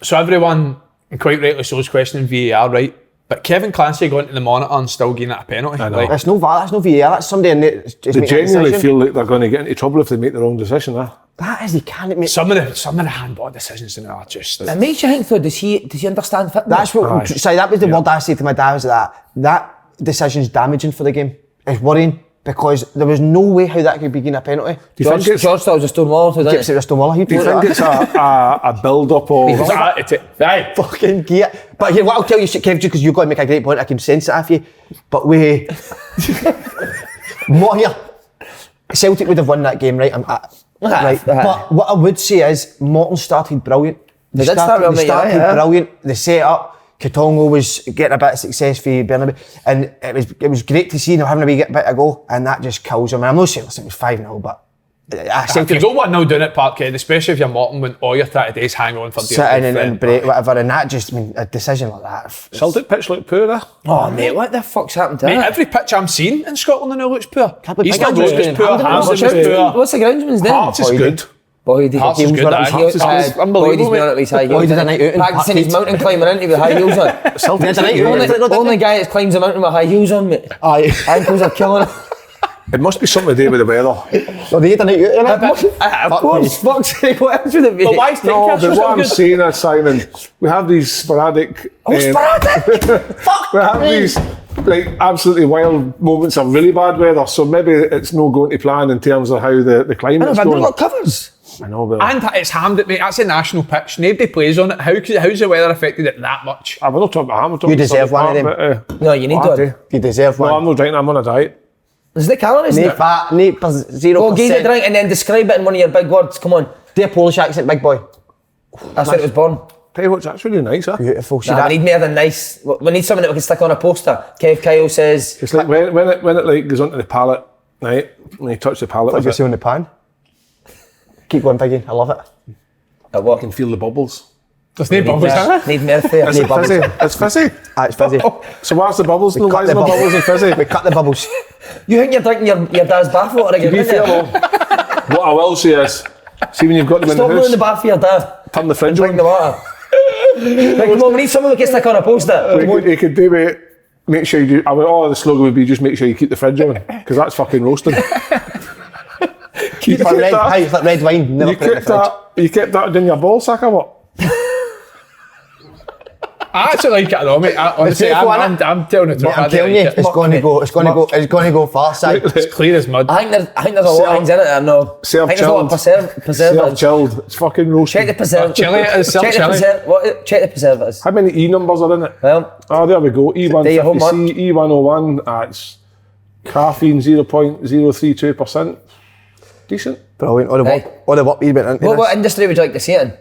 so everyone, quite rightly so, is questioning VAR, right? But Kevin Clancy going to the monitor and still giving it a penalty. I know. That's no VAR, that's no VAR, that's somebody in there. They genuinely feel like they're going to get into trouble if they make the wrong decision, eh? That is, they can't make. Some of the handball decisions in it are just. It makes you think though, does he understand football? That's what. Sorry, that was the word I said to my dad. Was that decision's damaging for the game? It's worrying because there was no way how that could be getting a penalty. Do you think George thought it was a stone wall? Do you think it's a build-up of... Aye. Fucking gear. But here, what I'll tell you, Kev, because you've got to make a great point, I can sense it off you. But we... What here? Celtic would have won that game, right? Right. But what I would say is, Morton started brilliant. They started brilliant. They set up. Katongo was getting a bit of success for Burnaby, and it was great to see them having a wee bit of goal, and that just kills them. And I'm not saying it was 5-0, but if you go 1-0 down at Parkhead, especially if you're Morton, when all you're trying to do is hang on for sitting and break whatever, and that just, I mean, a decision like that. Celtic pitch looked poor, eh? Oh mate, what the fuck's happened to Mate, that? every pitch I'm seeing in Scotland now looks poor. East Road looks poor, Hampden looks poor. What's the groundsman's name? Hearts is good. Boyd, Hearts is good, Boyd's unbelievable. been on at least high heels. Boyd did a night out in practicing his mountain climbing into with high heels on. Celtic Only guy that climbs a mountain with high heels on, mate. Aye. Ankles are killing him. It must be something to do with the weather. Well, they had a night out in it. Of course, fuck's sake, what else would it be? But why is No, Tinker but so what I'm good? saying is, Simon, we have these sporadic... Sporadic? Fuck We have these like absolutely wild moments of really bad weather, so maybe it's no going to plan in terms of how the climate's I've going. got covers. I know, but And it's Hampden, mate. That's a national pitch. Nobody plays on it. How's the weather affected it that much? I will not talk about Hamilton. You deserve one of them. No, you need one. You deserve No, I'm one. not drinking, I'm on a diet. Is it calories? Nate fat, 0%. Oh, give it a drink and then describe it in one of your big words. Come on. Do a Polish accent, big boy. That's where it was born. Tell you what, that's really nice, eh? Beautiful. See Nah, that? we need more than nice. We need something that we can stick on a poster. Kev Kyle says. It's like when it like goes onto the palate, right? When you touch the palate Like with you it, see on the pan. Keep going, Piggy. I love it. At you what? can feel the bubbles. There's no bubbles in it. Need more there. It's fizzy. It's fizzy. It's fizzy. So why's the bubbles? No, why cut is the the bubbles and fizzy? We cut the bubbles. You think you're drinking your dad's bath water again? To be fair though, what I will say is, see when you've got them in Stop the blowing the house, bath for your dad. turn the fridge Drink the on. water. Right, come on, we need someone who can stick on a poster. You could do it. Make sure you do. The slogan would be just make sure you keep the fridge on, because that's fucking roasting. It's like red, aye, it's like red wine. Never put it in the fridge. You kept that in your ball sack or what? I actually like it though, mate. Honestly, beautiful, innit? I'm telling the truth. I'm telling you, it's going to go far side. It's clear as mud. I think there's a lot of things in it that I know. I think there's a lot of Self preservatives. chilled. It's fucking roasting. Check the preservatives. Chili, it's Check the self-chili. check the preservatives. How many E numbers are in it? Well, There we go. Do your homework. E150C, E101. That's caffeine 0.032%. Decent. Brilliant. All the work we went into. what industry would you like to see it in?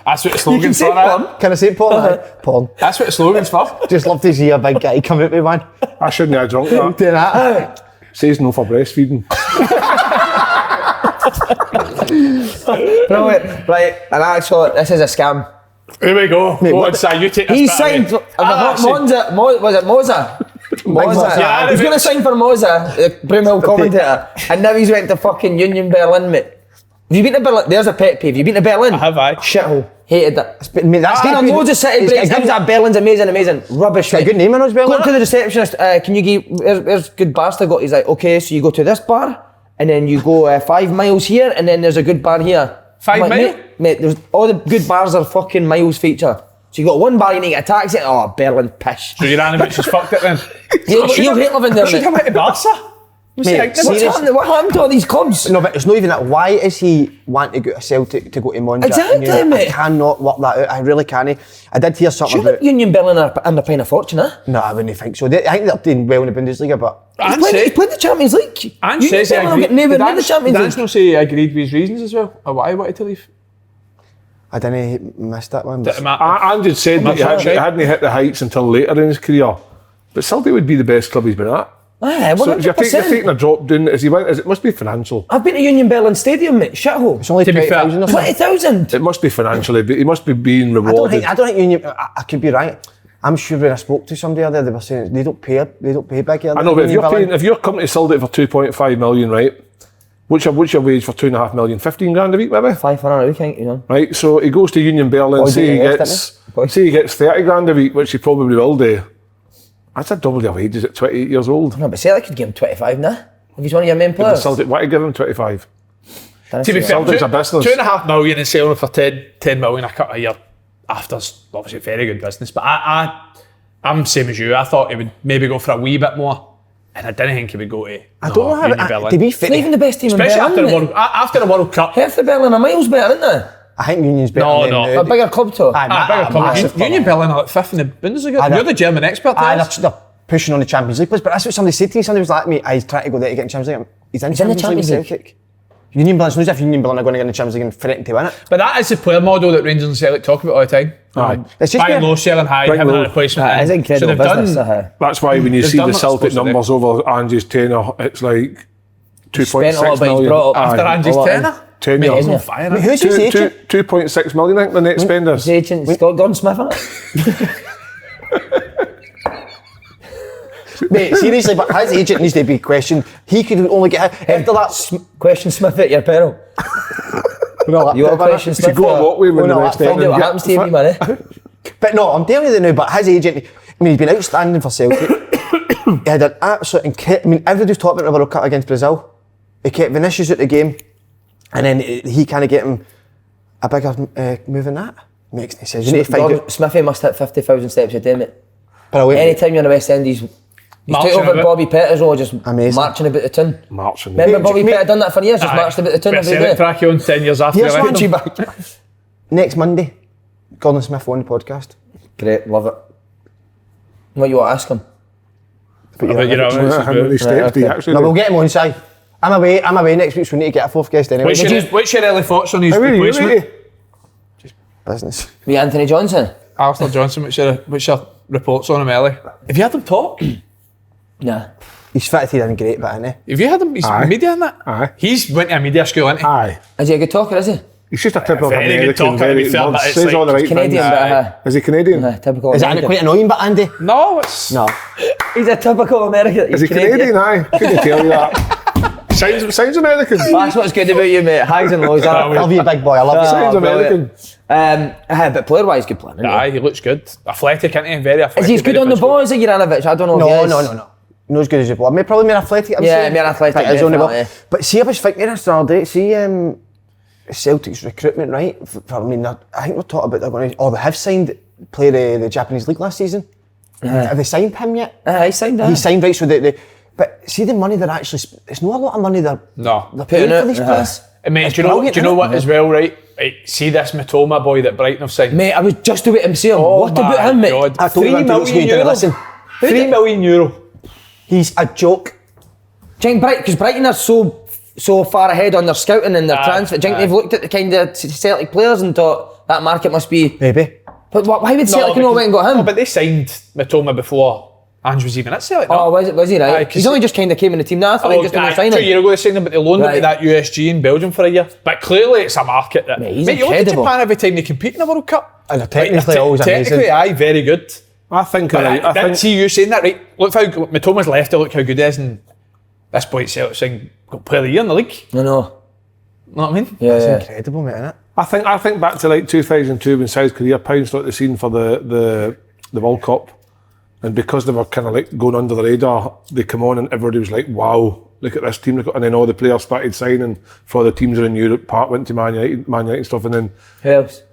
That's what the slogan's for, right? Can I say porn? Porn. That's what the slogan's for. Just love to see a big guy come out with one. I shouldn't have drunk that. Do that. Says no for breastfeeding. Brilliant. Right, and actually, this is a scam. Here we go. Go on, Si, you take this He bit away. signed. Was it Moza? Moza. Yeah, He's going to sign for Moza, the Broomhill commentator, and now he's went to fucking Union Berlin, mate. Have you been to Berlin? There's a pet peeve. Have you been to Berlin? I have, aye. Shithole. Hated it. Mate, that's Been on loads of city breaks. Him that Berlin's amazing. Rubbish. got a good name in us, Berlin. Go to the receptionist. Can you give? Where's good bars to go? He's like, okay, so you go to this bar, and then you go 5 miles here, and then there's a good bar here. 5 I'm like, miles? Mate, there's all the good bars are fucking miles feature. So you got one bar, you need to get a taxi. Oh, Berlin pish. So Juranovic has fucked it then. You'll hate living there, Should mate. come out to Barca. What's he Mate, thinking? What happened to all these clubs? No, but it's not even that. Why is he wanting to go to Celtic to go to Monza? Exactly, I mate. cannot work that out. I really can't. I did hear something Surely about... Union Berlin are underpaying a fortune, eh? No, I wouldn't think so. I think they're doing well in the Bundesliga, but... And He's played the Champions League. And Union says he Berlin will agreed. get nowhere near the Champions Dan's League. not say he agreed with his reasons as well, or why he wanted to leave. I didn't miss that one. But Andy said that he hadn't hit the heights until later in his career. But Celtic would be the best club he's been at. Aye, So you're 100%. taking a drop down. It must be financial. I've been to Union Berlin Stadium, mate. Shithole. it's only to be fair, 20,000 or something. 20,000. It must be financially. But he must be being I don't rewarded. think Union... I could be right. I'm sure when I spoke to somebody there, they were saying they don't pay big here. I know, but if you're coming to Celtic for 2.5 million, right? What's your wage for 2.5 million? 15 grand a week, maybe. 500 a week, I think, you know. Right, so he goes to Union Berlin. Boys Say get left, he gets 30 grand a week, which he probably will do. That's a double your wages at 28 years old. No, but Celtic could give him 25 now. If he's one of your main players. Celtic, why give him 25? To be fair, Celtic's a business. 2.5 million and selling for 10 million a cut a year after's obviously very good business. But I'm same as you. I thought he would maybe go for a wee bit more, and I didn't think he would go to. I don't know Union how... Berlin. To be It's not fair, even the best team Especially in after Berlin. after the World Cup. Hertha Berlin are miles better, aren't they? I think Union's better No, than no. A bigger club too. Bigger club. massive Union Berlin are like 5th in the Bundesliga. Aye, You're the German expert. Aye, Tess. they're pushing on the Champions League place, but that's what somebody said to me. Somebody was like, mate, he's trying to go there to get in Champions League. He's in in the Champions League with Champions League. Celtic. Union Berlin, it's not as if Union Berlin are going to get in the Champions League and threaten to win it. But that is the player model that Rangers and Celtic talk about all the time. Aye. It's just Buying been- low, selling high, Bring having a low. replacement. It's incredible So they've business. done, That's why when you They've see done the what they're Celtic supposed to do. numbers over Angie's tenure, it's like Spent a lot, 2.6 but he's million. brought up after Aye. Angie's lot in. tenner. Tenure. He's on fire. Wait, isn't who's his agent? 2.6 million, I think, the net spenders. His agent's got Gordon Smith on it. Mate, seriously, but his agent needs to be questioned. He could only get after that. Question Smith at your peril. You want to question To Smith? go a walkway when Oh, no, the next I Find out what happens to you, man. But no, I'm telling you now. But his agent, I mean, he's been outstanding for Celtic. He had an absolute incredible. I mean, everybody's talking about the World Cup against Brazil. He kept Vinicius at the game, and then he kind of get him a bigger move than that. Makes no sense. You need to find out. Smithy must hit 50,000 steps a day, mate. Brilliant. Anytime you're in the West End, he's Marching took over about. Bobby Peters or just Amazing. marching about the tune. Marching. Remember Mate, Bobby mate- Peters done that for years, just marched about the tune every Celtic day. track on 10 years after Here's he left one. them. Next Monday, Gordon Smith on the podcast. Great, love it. What you want to ask him? But But you know, How many steps do you actually No, do? we'll get him on side. I'm away next week, so we need to get a fourth guest anyway. What's your early thoughts on his How are you, replacement? really? Business. Me, Anthony Johnson? Alistair Johnson, what's your reports on him early? Have you had him talk? Nah. He's fitted in great, but isn't he? Have you had him? He's Aye. media in that? Aye. He's went to a media school, isn't he? Aye. Is he a good talker, is he? He's just a typical Very good American, talker, to very be fair, but it's says like all the right Canadian, things. but Is he Canadian? typical Is that American. quite annoying, but Andy? No, it's... No. He's a typical American. Is he Canadian? Aye. Couldn't tell you that. Sounds American. That's what's good about you, mate. Highs and lows. I love you, big boy. I love you. Sounds American. But player-wise, good plan. Aye, he looks good. Athletic, isn't he? Very athletic. Is he as good very on the physical. ball as a Juranovic? I don't know. if he No, is. no. Not as good as you ball. Probably more athletic. I'm Yeah, saying. more athletic, But he's on the ball. definitely. But see, I was thinking this the other day. See, Celtic's recruitment, right? I think we're talking about they're going to. Oh, they have signed play the Japanese league last season. Have they signed him yet? He signed that. He signed, right? So but see the money they're actually. It's not a lot of money they're No. paying Putting for it, these players. Mate, It's do you brilliant, know isn't what it? as well, right? See this Matoma boy that Brighton have signed? Mate, I was just about him saying, what my about him, mate? God. I told you 3 1 minute ago, you million didn't euro. listen. 3 million euro. He's a joke. Because Brighton are so far ahead on their scouting and their Aye, transfer. Do you think aye. they've looked at the kind of Celtic players and thought, That market must be. Maybe. But why would Celtic not went and got him? No, but they signed Matoma before Ange was even at Celtic. Oh, was he right? Aye, 'cause He's only just kind of came in the team now. I thought he just didn't sign 2 him. years ago they signed him, but they loaned him Right. to that USG in Belgium for a year. But clearly it's a market that... Mate, he's you look at incredible. Japan every time they compete in the World Cup. And they're technically always technically, amazing. aye, very good. I think. But I think. see you saying that, right? Look how Matoma's left, look how good he is, and this point Celtic saying got player of the year in the league. No. You know what I mean? Yeah, It's yeah. incredible, mate, isn't it? I think back to like 2002 when South Korea pounced out the scene for the World Cup, and because they were kind of like going under the radar, they come on and everybody was like, "Wow, look at this team!" And then all the players started signing for all the teams that are in Europe. Part went to Man United and stuff, and then Who else?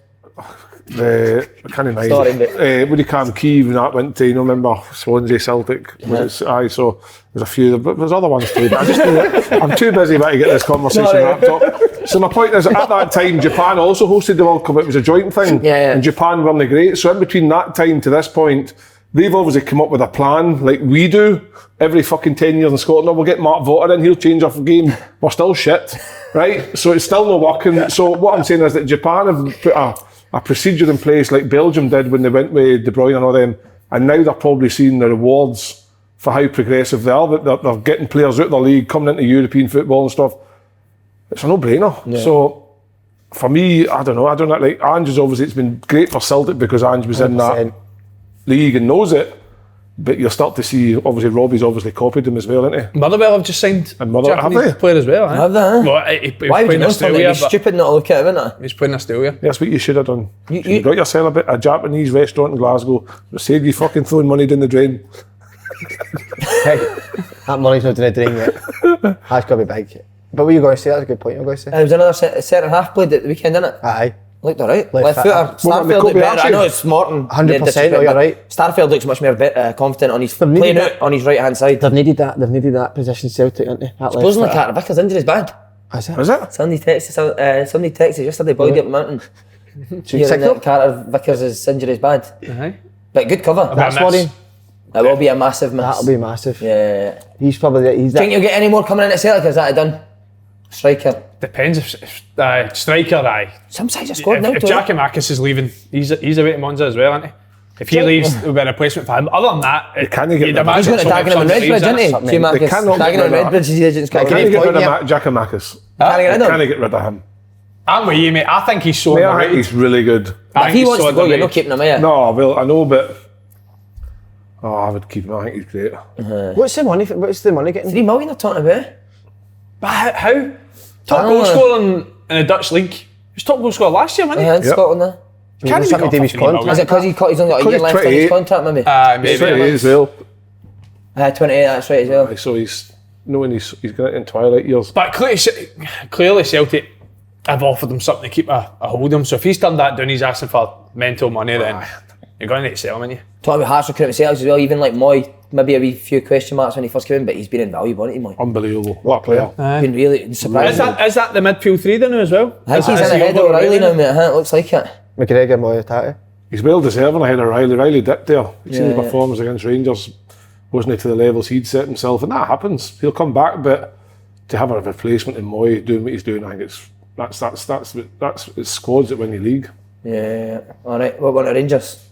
I can't imagine. Sorry, mate. Woody Cam Kiev and that went to, remember Swansea, Celtic. So there's a few, but there's other ones too. But I'm too busy about to get this conversation Sorry. wrapped up. So my point is, at that time, Japan also hosted the World Cup. It was a joint thing, Yeah. and Japan weren't great. So in between that time to this point, they've obviously come up with a plan like we do every fucking 10 years in Scotland. We'll get Mark Votter in, he'll change our game. We're still shit, right? So it's still not working. So what I'm saying is that Japan have put a procedure in place like Belgium did when they went with De Bruyne and all them, and now they're probably seeing the rewards for how progressive they are. That they're getting players out of the league, coming into European football and stuff. It's a no-brainer. Yeah. So for me, I don't know. Like Ange is obviously, it's been great for Celtic because Ange was 100%. In that league and knows it. But you'll start to see, obviously, Robbie's obviously copied him as well, isn't he? Motherwell have just signed And Motherwell, have Japanese they? player as well. Eh? Have they, huh? Well, he Why would you playing know something? Australia, It's stupid not to look at it, isn't it? He's playing Australia. That's what you should have done. You got yourself a Japanese restaurant in Glasgow. Save you fucking throwing money down the drain. Hey, that money's not in the drain yet. That's got to be big. But what you going to say? That's a good point. You're going to say. There was another centre half played at the weekend, didn't it? Aye. Looked alright. Left Left footer. Starfield looked better. I know it's Morton. 100%, no, you're right. Starfield looks much more confident on his needed playing that. out on his right hand side. They've needed that position, Celtic, haven't they? That Supposedly left foot. Carter Vickers' injury is bad. Is it? Is it? Somebody texted yesterday, Boyd up the mountain. Hearing that Carter Vickers' injury is bad. But good cover. That's worrying. It will be a massive miss. That'll be massive. Yeah. He's probably Do you think you'll get any more coming into Celtic? Is that done? Striker. Depends if striker, aye. Some sides are scored now. If don't Jackie Marcus is leaving, he's away to Monza as well, isn't he? If he leaves, there'll be a replacement for him. Other than that, can't get you'd rid of him. imagine He's going to Dagenham and somebody Redbridge, leaves, isn't he? Hugh They Marcus. cannot get Dagenham and rid of that. Redbridge, his agent's got. Can you get rid of yeah. Giacomakis? Can you get rid of him? Can I get rid of him? I'm with you, mate. I think he's so I think underrated. he's really good. If he wants to go, you're not keeping him here. No, well, I know, but I would keep him. I think he's great. What's the money? What's the money getting? 3 million they're talking about. But how? Top I goal don't know. scorer in the Dutch league. He was top goal scorer last year, wasn't he? In Scotland there. Can't he Something be Davies got 3 million? Is it because he's only got a Because year he's left on 28. his contract, maybe? Maybe. He's 28 as well. 28, that's right as well. So he's knowing he's got it in twilight years. But clearly Celtic have offered him something to keep a hold of him. So if he's turned that down, he's asking for mental money, then you're going to need to sell him, aren't you? Talking about harsh recruitment sales as well, even like Moy, maybe a wee few question marks when he first came in, but he's been invaluable, hasn't he, Moy? Unbelievable. What a player. Been really surprised. Is that the midfield three then as well? I think he's in ahead of O'Reilly now, mate. It looks like it. McGregor, Moy, Tati. He's well deserving ahead of Riley. Riley dipped there. You've seen his Yeah. performance against Rangers. Wasn't he to the levels he'd set himself? And that happens. He'll come back, but to have a replacement in Moy doing what he's doing, I think it's squads that win the league. Yeah. Alright, what about the Rangers?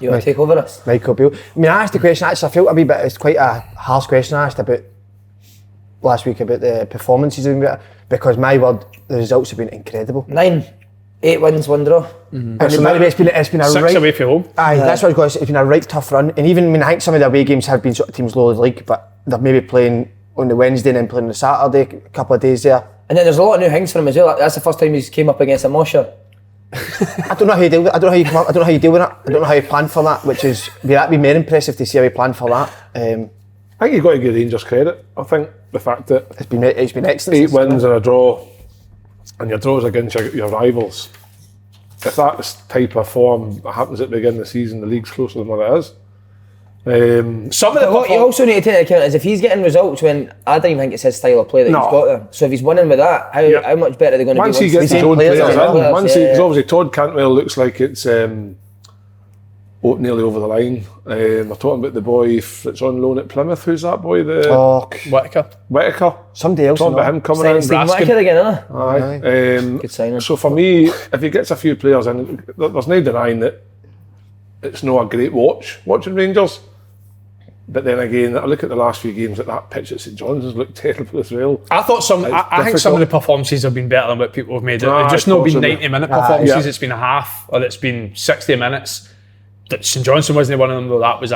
You want to take over this? Michael Beale. I mean, I asked the question, actually, I felt a wee bit, it's quite a harsh question I asked about last week about the performances of him, because my word, the results have been incredible. 8 wins, 1 draw. And by the way, it's been a 6 right... away from home. Aye, that's what I was going to say. It's been a right tough run. And even, I mean, I think some of the away games have been sort of teams low in the league, but they're maybe playing on the Wednesday and then playing on the Saturday, a couple of days there. And then there's a lot of new things for him as well. That's the first time he's came up against a Mosher. I don't know how you deal with it. I don't know how you come up, I don't know how you deal with it. I don't know how you plan for that, which is, that'd be more impressive to see how you plan for that. I think you've got to give Rangers credit. I think the fact that It's been excellent. 8 wins and a draw, and your draws against your rivals. If that's type of form that happens at the beginning of the season, the league's closer than what it is. Some of the But what you also need to take into account is if he's getting results when I don't even think it's his style of play that No. he's got there. So if he's winning with that, how much better are they going to be? Once he gets his same own players in, players, once he, yeah. because obviously Todd Cantwell looks like it's nearly over the line. We're talking about the boy that's on loan at Plymouth. Who's that boy? Whittaker. Somebody else. Talking about him coming in. Whittaker again, isn't it? Aye. Good signing. So for me, if he gets a few players in, there's no denying that it's not a great watching Rangers. But then again, I look at the last few games at that pitch at St John's looked terrible as well. I think some of the performances have been better than what people have made it. It's just not been 90-minute performances. It's been a half, or it's been 60 minutes. St Johnstone wasn't one of them though. That was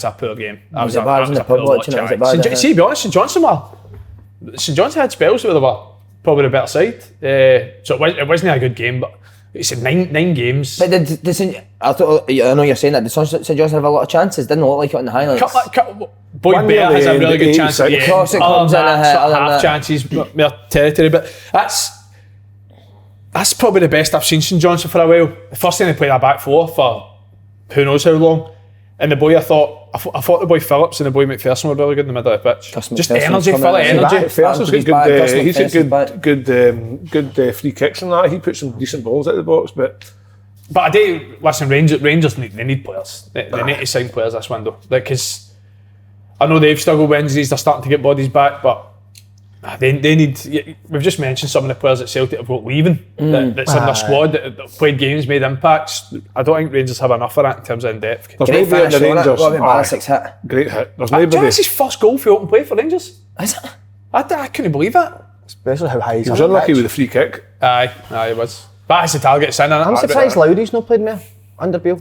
a poor game. That was a poor watch. See, to be honest, St Johnstone had spells where they were probably the better side. So it wasn't a good game, but it's 9 games. But I know you're saying that. Did St Johnstone have a lot of chances? Didn't look like it on the highlights. Boyd Bear has a really good chance at the end. Comes in half chances, more territory. But that's probably the best I've seen St Johnstone for a while. The first time they played a back four for who knows how long. And the boy, I thought the boy Phillips and the boy McPherson were really good in the middle of the pitch. Just energy, full of energy. McPherson's got good free kicks and that. He puts some decent balls out of the box, but I do listen. Rangers need players. They need to sign players this window, because I know they've struggled Wednesdays. They're starting to get bodies back, but they need. We've just mentioned some of the players at Celtic have got leaving that's in their squad that played games, made impacts. I don't think Rangers have enough of that in terms of in depth. There's Great finish on it. What about Rangers. hit? Great hit. There's nobody. That's his first goal for open play for Rangers. Is it? I couldn't believe it. Especially how high he's He was unlucky with the free kick. Aye, he was. But it's the target sin. I'm surprised Lowry's not played more under Beale.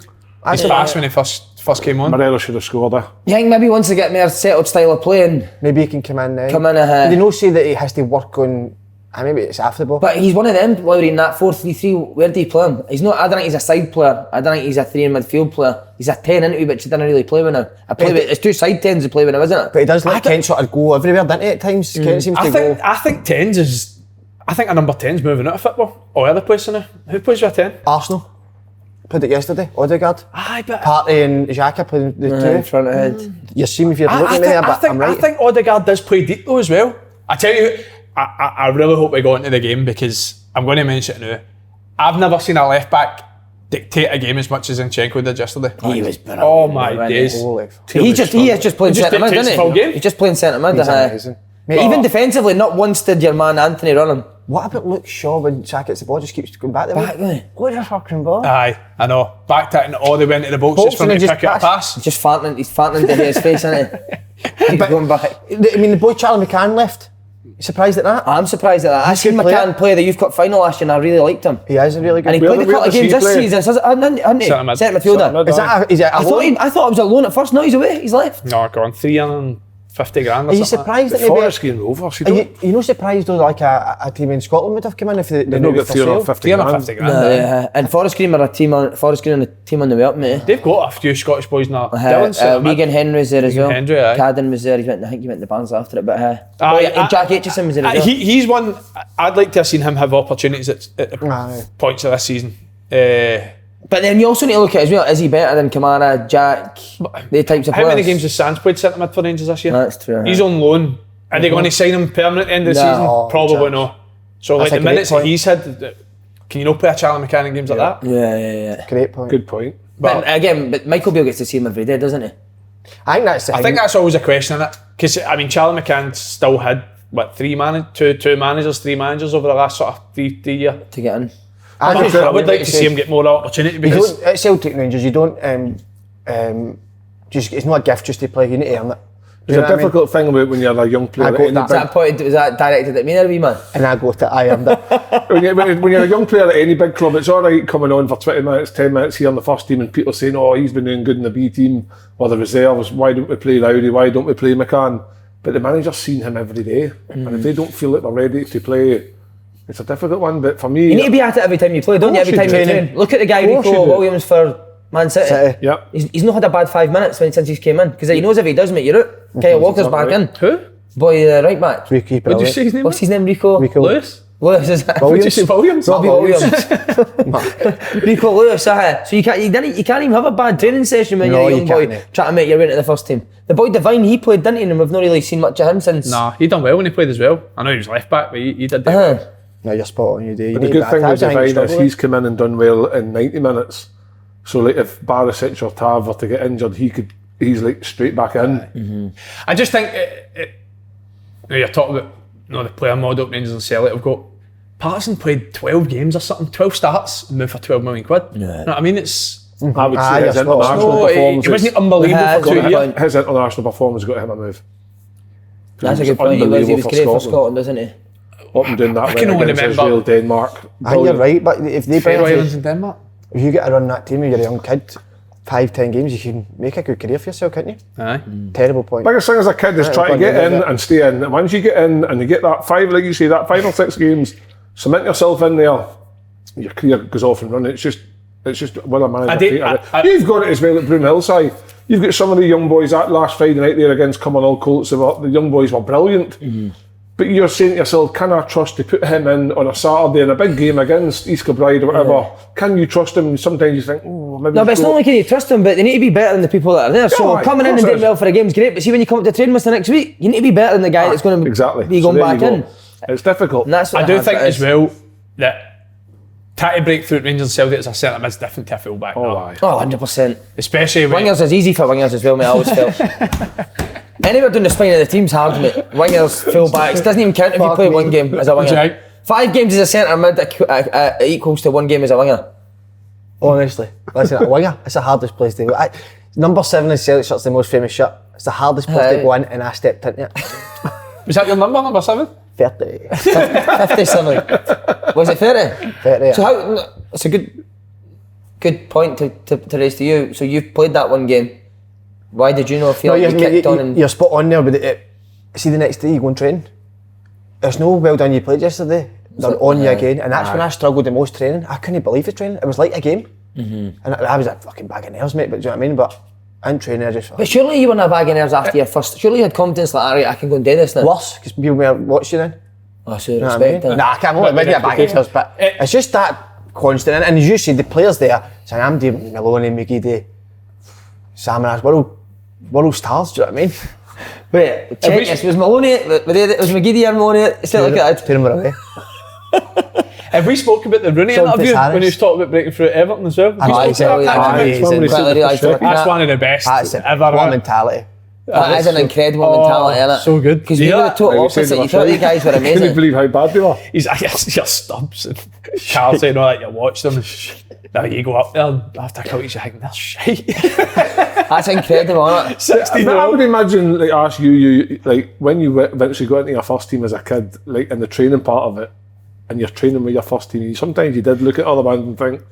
He's fast when he first came on. Morelos should have scored there. You think maybe once they get more settled style of playing, maybe he can come in now. Did they not say that he has to work on? Maybe it's after the ball. But he's one of them, Lowry, in that 4-3-3. Where do you play him? He's not. I don't think he's a side player. I don't think he's a 3 in midfield player. He's a 10 into which he doesn't really play with him. It's 2 side 10s to play with him, isn't it? But he does let Kent sort of go everywhere, doesn't he? At times, Kent seems to go. I think 10s is. I think a number 10's moving out of football. All other places now. Who plays with a 10? Arsenal played it yesterday. Odegaard. Aye, but Partey and Xhaka played the two in front of head. You see me if you're looking there, but I'm right. I think Odegaard does play deep though as well. I tell you, I really hope we go into the game, because I'm going to mention it now. I've never seen a left back dictate a game as much as Zinchenko did yesterday. He was brilliant. Oh my days. He is just playing centre mid, isn't he? He's just playing centre mid. Mate, even defensively, not once did your man Anthony run him. What about Luke Shaw when Shaq gets the ball, just keeps going back there? What a fucking ball. Aye, I know. Back to it and all they went to the box just for him to pick up a pass. He's farting into his face, isn't he? He's going back. I mean, the boy Charlie McCann left. You surprised at that? I'm surprised at that. I seen McCann play the Youth Cup final last year and I really liked him. He is a really good. And he played a couple of games this season, hasn't he? Centre midfielder. I thought I was alone at first. No, he's away. He's left. No, gone 350 grand or something. Are you surprised that Forest game over? You're not surprised though, like a team in Scotland would have come in if they not got 350 grand. Yeah, and Forest Green are a team on the way up, mate. They've got a few Scottish boys now. Regan Henry's there as well. Cadden was there. I think he went to Barnes after it, but Jack Aitchison was there as well. He's one. I'd like to have seen him have opportunities at points of this season. But then you also need to look at it as well. Is he better than Kamara, Jack, the types of players? How many games has Sands played centre mid for Rangers this year? That's true. He's on loan. Are they going to sign him permanent at the end of the season? Probably not. So like the minutes that he's had, can you not play a Charlie McCann in games like that? Yeah. Great point. Good point. But Michael Beale gets to see him every day, doesn't he? I think that's always a question, isn't it? Because I mean, Charlie McCann still had three managers over the last sort of three years to get in. I would like to see him get more opportunity, because at Celtic Rangers you don't just, it's not a gift just to play, you need to earn it. It's a difficult thing about when you're a young player. Was that directed at me there, wee man? And I go to I earned it. when you're a young player at any big club, it's alright coming on for 20 minutes, 10 minutes here in the first team and people saying, oh, he's been doing good in the B team or the reserves, why don't we play Lowry, why don't we play McCann? But the manager's seen him every day, and if they don't feel that they're ready to play, it's a difficult one. But for me, you need to be at it every time you play, don't you? Every time you train. Look at the guy Rico Williams for Man City. Yeah, he's not had a bad 5 minutes since he's came in, because he knows if he does, mate, you're out. Kyle Walker's back in. Who? Boy, the right back. What did you say his name? What's his name? Rico Lewis. Lewis, is that? What did you say, Williams? Robbie Williams. Rico Lewis, so you can't even have a bad training session when you're a young boy trying to make your way into the first team. The boy Devine, he played, didn't he? And we've not really seen much of him since. Nah, he done well when he played as well. I know he was left back, but he did No, you're spot on, you do. But the good thing with Devine is he's come in and done well in 90 minutes. So like if Barisic or Tav were to get injured, he's like straight back in. I just think you're talking about the player model Rangers and Celtic have got. Patterson played 12 games or something, 12 starts, and moved for 12 million quid. You know what I mean? It's I would say his international no, performance. it wasn't unbelievable for 2 years. His international performance got him a move. That's a good point. He was great for Scotland, isn't he? Up and doing that I can only against remember Israel, Denmark. I think you're right, but if they Faroe bring Islands and Denmark. if you get to run that team and you're a young kid, 5-10 games, you can make a good career for yourself, can't you? Aye. Terrible point. Biggest thing as a kid is try to get in and stay in. And once you get in and you get that 5 or 6 games, cement yourself in there, your career goes off and running. It's just whether manager. You've got it as well at Broomhill side. You've got some of the young boys that last Friday night there against Cumbernauld Colts. The young boys were brilliant. But you're saying to yourself, can I trust to put him in on a Saturday in a big game against East Kilbride or whatever? Yeah. Can you trust him? Sometimes you think, maybe. No, but it's not like you trust him, but they need to be better than the people that are there. So coming in and doing well for a game is great, but see when you come up to training with the next week, you need to be better than the guy that's going to be going back in. It's difficult. And that's what I do think as well that to break through at Rangers and Celtic as a centre mid's different to a full back. Oh, 100%. Especially when wingers is easy for wingers as well, mate. I always felt. Anywhere down the spine of the team's hard, mate. Wingers, full backs, doesn't even count if you play one game as a winger. Right. 5 games as a centre mid equals to 1 game as a winger. Honestly, listen, a winger, it's the hardest place to go. Number 7 in Celtic shirt's the most famous shirt. It's the hardest place to go in, and I stepped into it. Was that your number 7? 30. 50 something. Was it 30? 30. So how? It's a good point to raise to you. So you've played that 1 game. Why did you not feel like you kicked on? And you're spot on there, but see the next day you go and train. It's no well done you played yesterday. They're on you again, and that's when I struggled the most training. I couldn't believe the training. It was like a game, and I was a fucking bag of nerves, mate. But do you know what I mean? But in training, I just. But surely you weren't a bag of nerves after your first. Surely you had confidence like, alright, I can go and do this now. Worse, because people will watch you then. Oh, so You know what respect I mean? it. Nah, I can't maybe a bag of nerves, but it's just that constant. And as you see, the players there, Sam Amdi, Maloney, McGeady, Sam and world stars, do you know what I mean? Wait, check this. Was Maloney, was McGeady and Maloney still like that? Two of them were away. Have we spoke about the Rooney interview when he was talking about breaking through at Everton as well? That's one of the best That's it. ever. What mentality. That is an incredible mentality, isn't it? So good. Because you were the total opposite. You thought these guys were I couldn't amazing. believe how bad they were. He's like, your stubs and Carl saying all that, you watch them. Now you go up there and after a couple weeks you think, that's shite. That's incredible, isn't it? 16 I would imagine, like, ask you, like, when you eventually got into your first team as a kid, like, in the training part of it, and you're training with your first team, sometimes you did look at other bands and think,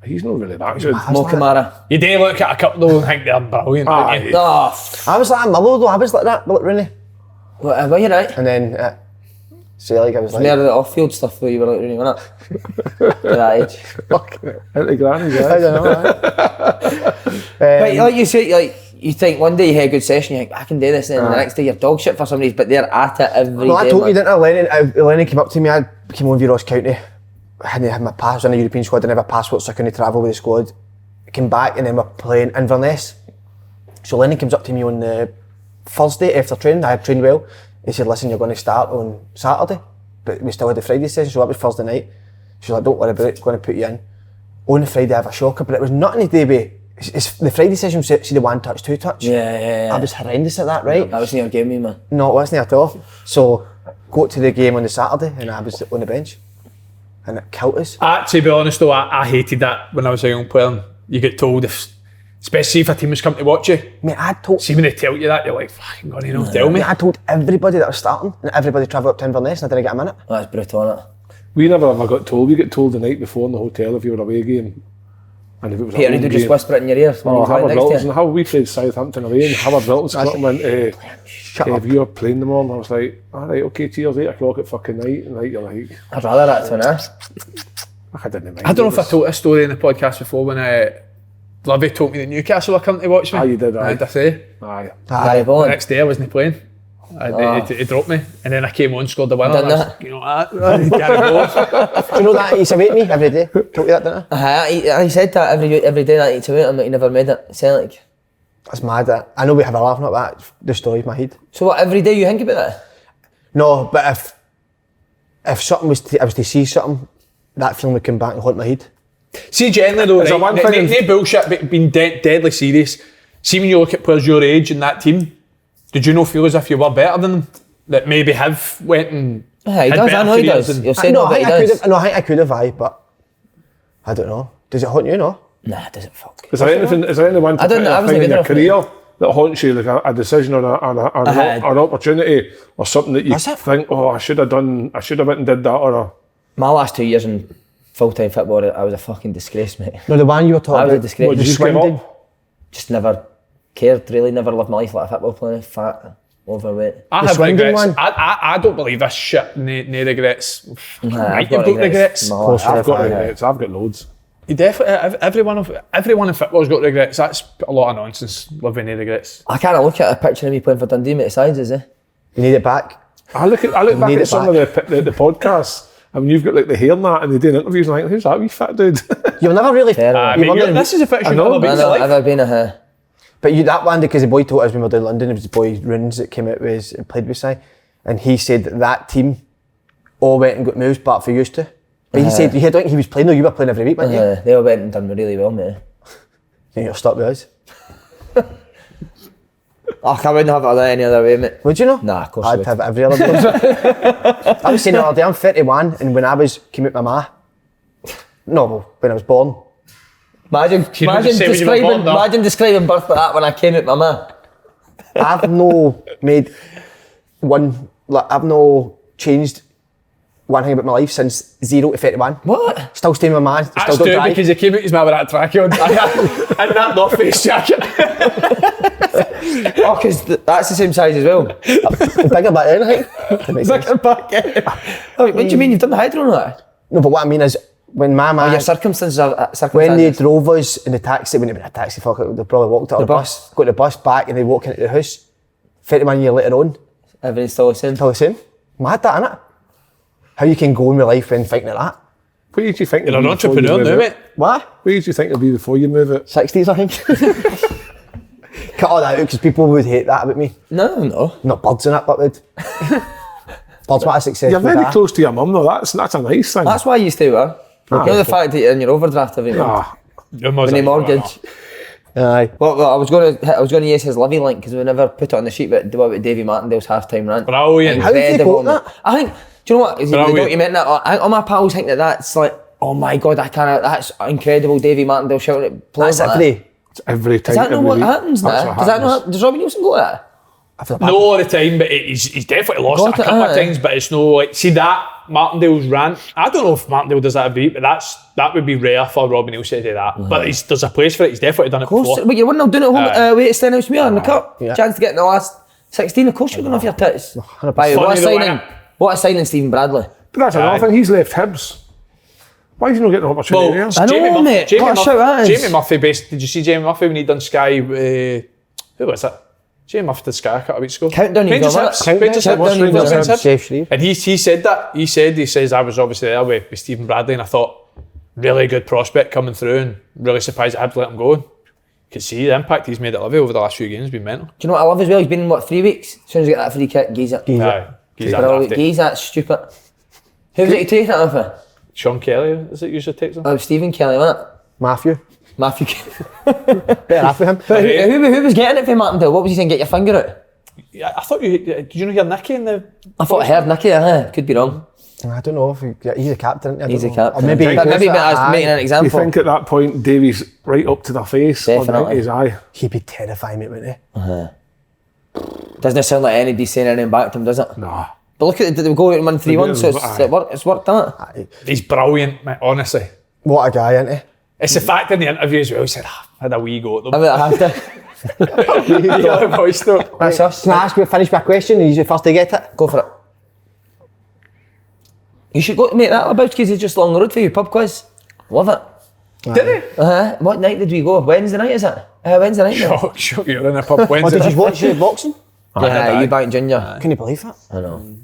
he's not really that good. Mo Kamara. You do look at a couple though and think they're brilliant. don't you? I was like Milo though, I was like that, but like Rooney. Were you right? And then, like I was like. More of the off-field stuff where you were like Rooney, weren't it? At that age. Fuck. Into grannies, I don't know. But like you say, like you think one day you had a good session, you think I can do this, and then the next day you're dog shit for some reason, but they're at it every day. I told you, didn't I? Lennon came up to me. I came on via Ross County. I hadn't had my pass. I was in the European squad. Didn't have a passport, so I couldn't travel with the squad. I came back and then we're playing Inverness. So Lennon comes up to me on the Thursday after training. I had trained well. He said, "Listen, you're going to start on Saturday, but we still had the Friday session, so that was Thursday night." She was like, "Don't worry about it. Going to put you in." On the Friday, I have a shocker, but it was nothing to do with. It's the Friday session. See the 1 touch, 2 touch. Yeah. I was horrendous at that, right? That wasn't your game, man. No, it wasn't at all. So, go to the game on the Saturday, and I was on the bench, and it killed us. To be honest though, I hated that when I was a young player. You get told, especially if a team has come to watch you. Mate, I told. See when they tell you that, you're like, fucking God, tell me. Mate, I told everybody that was starting, and everybody travelled up to Inverness, and I didn't get a minute. That's brutal, isn't it? We never ever got told. We get told the night before in the hotel if you were away game. And if it was Peter Reid would just whisper it in your ear when he's right Howard next to Milton, you. how we played Southampton away, and Howard Milton went, if you were playing them all, and I was like, alright, okay, cheers, 8 o'clock at fucking night, and like, you're like, I'd rather that to an ass. I didn't mind. I don't know if I told this story in the podcast before when Livy told me that Newcastle were coming to watch me. You did, aye. Did I say? Aye. Gary The Vaughan. next day I wasn't playing. He dropped me, and then I came on, scored the winner. Done and I was, that? you know that? Gary Vaughan. Do you know that he used to wait me every day? Told you that, didn't I? He said that every day that he eats away, and he never made it. Celtic. That's mad. I know we have a laugh at that. The story in my head. So what? Every day you think about that? No, but if something was I was to see something, that feeling would come back and haunt my head. See, generally though, Is there one thing no bullshit, but being deadly serious. See, when you look at players your age in that team, did you not feel as if you were better than them? That maybe have went and Yeah, he had does. better I know he careers does. than- You'll say No, no, but he I think does. I think I could have, but I don't know. Does it haunt you? No. Nah, it doesn't fuck. Is there any one I don't know, I particular wasn't thing in good your enough. career that haunts you, like a decision or an opportunity or something that you That's it. think, oh, I should have went and did that, or My last 2 years in full-time football, I was a fucking disgrace, mate. No, the one you were I talking was a about. disgrace. what, did you just give Swindon? up? Just never cared, really. Never lived my life like a football player. Fat, overweight. I The have Swindon regrets. one? I don't believe this shit. No regrets. Nah, Right, you've got regrets. in my life. I've got regrets. I've got loads. You definitely. Everyone in football's got regrets. That's a lot of nonsense. Living no regrets. I can't look at a picture of me playing for Dundee, mate. Size is it? You need it back. I look back need at it some of the podcasts. I mean, you've got like the hair and that, and they do interviews and like, who's that wee fat dude? You've never really. Terrible. You were This is a picture I you've know, never been I in know, your life. ever been a But that one, because the boy told us when we were down in London, it was the boy Runes that came out with and played with Si, and he said that team all went and got moves, but for used to. But he said, I don't think he was playing though, you were playing every week, weren't you? They all went and done really well, mate. Then you're stuck with us. Oh, I wouldn't have it any other way, mate. Would you know? Nah, of course I I'd would. have every other one. I was saying the other day, I'm 31, and when I came out my ma, no, well, when I was born, Imagine You know, just say when you were born, though. describing birth like that when I came out my ma. I've no made one, like, I've no changed one thing about my life since 0 to 31. What? Still staying with my man, That's still don't true drive. because he came out his man with that tracky on and that North Face jacket. Oh, because that's the same size as well. Bigger back then, I think. That makes sense. Oh, what do you mean? You've done the hydro on that? No, but what I mean is, when my man, Your circumstances are when they drove us in the taxi, when it was a taxi, fuck it, they probably walked out of the bus, got the bus back and they walk into the house, 31 years later on, Everything's still the same. still the same. Mad that, innit? How you can go in with life when thinking like that. What did you think? You're an it'd be before you entrepreneur move now, out? mate. What? What did you think it'd be before you move it? 60s, I think. Cut all that out because people would hate that about me. No. Not birds in it, but would. Birds what a successful You're very guy. close to your mum though. That's a nice thing. That's why you stay with her. You know the fact that you're in your overdraft every month. Ah, Your mother's When the like, mortgage. Aye. Well, I was going to use his Livy link because we never put it on the sheet. But what about Davy Martindale's half-time rant? Brilliant. How did they quote Incredible, that? I think. Do you know what? Is it the Brilliant. document that? I think all my pals think that's like, oh my god, I can't. That's incredible. Davy Martindale shouting at players. That's like that. every. it's every time. Does that know every what week. happens That's now? what Does that know? happens. Does Robbie Nielsen go to that? Not all the time, but he's definitely lost it a Got it, couple of aye. times. But it's no like, see that Martindale's rant. I don't know if Martindale does that every week, but that would be rare for Robbie Nielsen to do that. But there's a place for it. He's definitely done it Of course, before. but you wouldn't have done it home away to Stenhousemuir in the cup. Yeah. Chance to get in the last 16. Of course, you're going to have your tits. By what a Funny though, signing! innit? What a signing, Stephen Bradley. But that's another thing. He's left Hibs. Why is he not getting an opportunity there? I know, mate. What a shout that is. Jamie Murphy did you see Jamie Murphy when he done Sky? Who was it? Jamie Murphy did Sky a couple of weeks ago. Countdown, you've Rangers done Hibs. that. Rangers Countdown, Hibs. you've done Rangers that. Hibs. Chef Shreve. And he said that. He says I was obviously there with Stephen Bradley, and I thought really good prospect coming through, and really surprised that Hibs let him go. You can see the impact he's made at Livy over the last few games. Been mental. Do you know what I love as well? He's been in what 3 weeks. As soon as he got that free kick, geez it. Aye, he's that Brilliant. drafty. Geez, that's stupid. Who was it you taking it off of? Sean Kelly, is it usually takes him? Oh, Stephen Kelly, wasn't it? Matthew. Matthew. Better off with him. But who was getting it for Martindale? What was he saying? Get your finger out. Yeah, I thought did you not hear Nicky in the? I thought I heard Nicky. Could be wrong. I don't know if he's a captain. I don't He's a know. captain. Or maybe but maybe aye. making an You example. think at that point Davy's right up to their face or Definitely. his eye? He'd be terrifying, mate, wouldn't he? Doesn't sound like anybody saying anything back to him, does it? Nah. But look at the go out and win 3-1, so Aye. it's worked, hasn't it? He's brilliant, mate, honestly. What a guy, isn't he? It's the fact in the interview as well. He said, I had a wee go at them. I mean, I have to. Yeah, voice note. That's us. Can I ask you, finish my question? Are you the first to get it? Go for it. You should go, mate, that about because it's just along the road for you, pub quiz. Love it. Did he? What night did we go? Wednesday night, is it? Wednesday night. mate. Shock, you're in a pub Or Wednesday. did you watch the boxing? Yeah, you back Junior. Can you believe that? I know.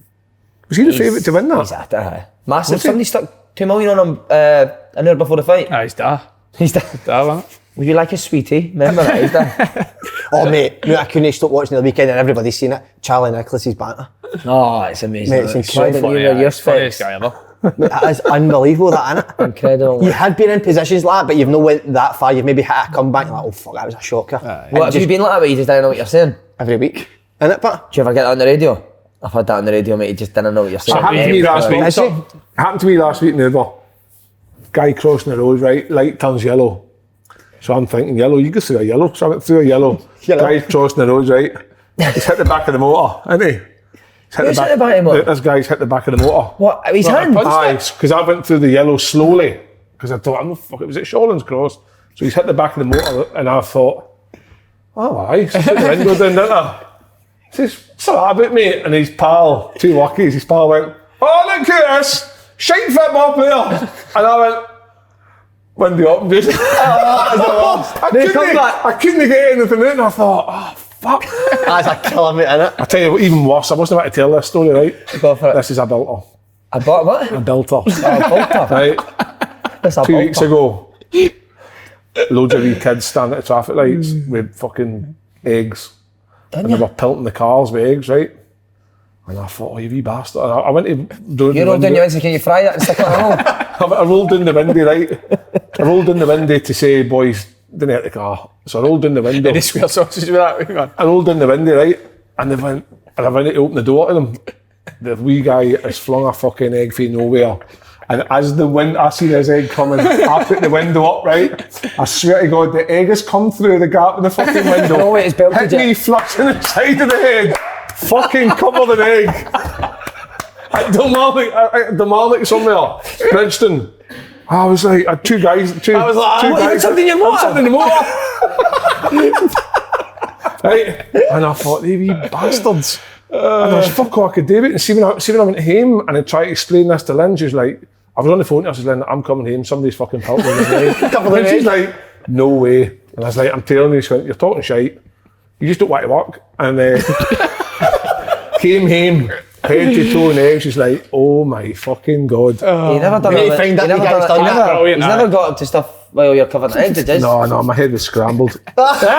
Was he the favourite to win that? He's after massive. Somebody stuck 2 million on him an hour before the fight. He's there. He's done. There, man. Would you like a sweetie? Remember that? He's done. Oh, mate, I couldn't stop watching the weekend and everybody's seen it. Charlie Nicholas's banter. Oh, it's amazing. Mate, it's Why incredible. didn't you wear your Funniest specs? guy ever. That is unbelievable, that, isn't it? Incredible. You had been in positions like that, but you've not went that far. You've maybe hit a comeback like, oh fuck, that was a shocker. What, have you been like that, but you just didn't know what you're saying? Every week, innit, but? Do you ever get that on the radio? I've had that on the radio, mate, you just didn't know what you're saying. It happened to me last week. Is it? It happened to me last week in Uber. Guy crossing the road, right? Light turns yellow. So I'm thinking yellow, you go through a yellow. So I went through a yellow. Guy's crossing the road, right? He's hit the back of the motor, hasn't he? Who's hit the back of the motor? This guy's hit the back of the motor. What, his hand? Aye, because I went through the yellow slowly. Because I thought, I'm not fuck, it was at Shawlands Cross. So he's hit the back of the motor and I thought, oh aye, so put the window down, didn't I? He says, what's that about, mate? And his pal, two luckies, his pal went, oh look at this, shite fit up there. And I went, window up and just, I couldn't get anything out and I thought, oh fuck. That's a killer, mate, innit? I tell you what, even worse, I wasn't about to tell this story, right? Go for it. This is a belter. I bought what? A belter. Bolter. Right? That's a 2 weeks bolter. ago, loads of wee kids standing at traffic lights with fucking eggs. And they were pelting the cars with eggs, right? And I thought, oh, you wee bastard. And I went to do You rolled down your window, can you fry that and stick it on the roll? I rolled down the window, right? I rolled down the window to say, boys, don't hit the car. So I rolled down the window. Any square sausage with that? I rolled down the window, right? And I went to open the door to them. The wee guy has flung a fucking egg from nowhere. And as I see this egg coming, I put the window up, right? I swear to God, the egg has come through the gap in the fucking window. No way, it's belted hit me flush in the side of the head. Fucking covered in egg. At Dalmarnock somewhere, Bridgeton. I was like, I had two guys. I was like, two what, guys. something in your motor? Something in the motor. Right? And I thought, they wee bastards. And there's fuck all I could do with it. And see when I went home and I tried to explain this to Lynn, she was like, I was on the phone to her, she was like, I'm coming home, somebody's fucking pelting me with an egg. And she's like, no way. And I was like, I'm telling you, she went, you're talking shite. You just don't want to work. And came home, head to toe in egg, she's like, oh my fucking God. You never done it. find that you guys done that? He's never got up to stuff while you're covering the eggs, did you? No, my head was scrambled. Hey!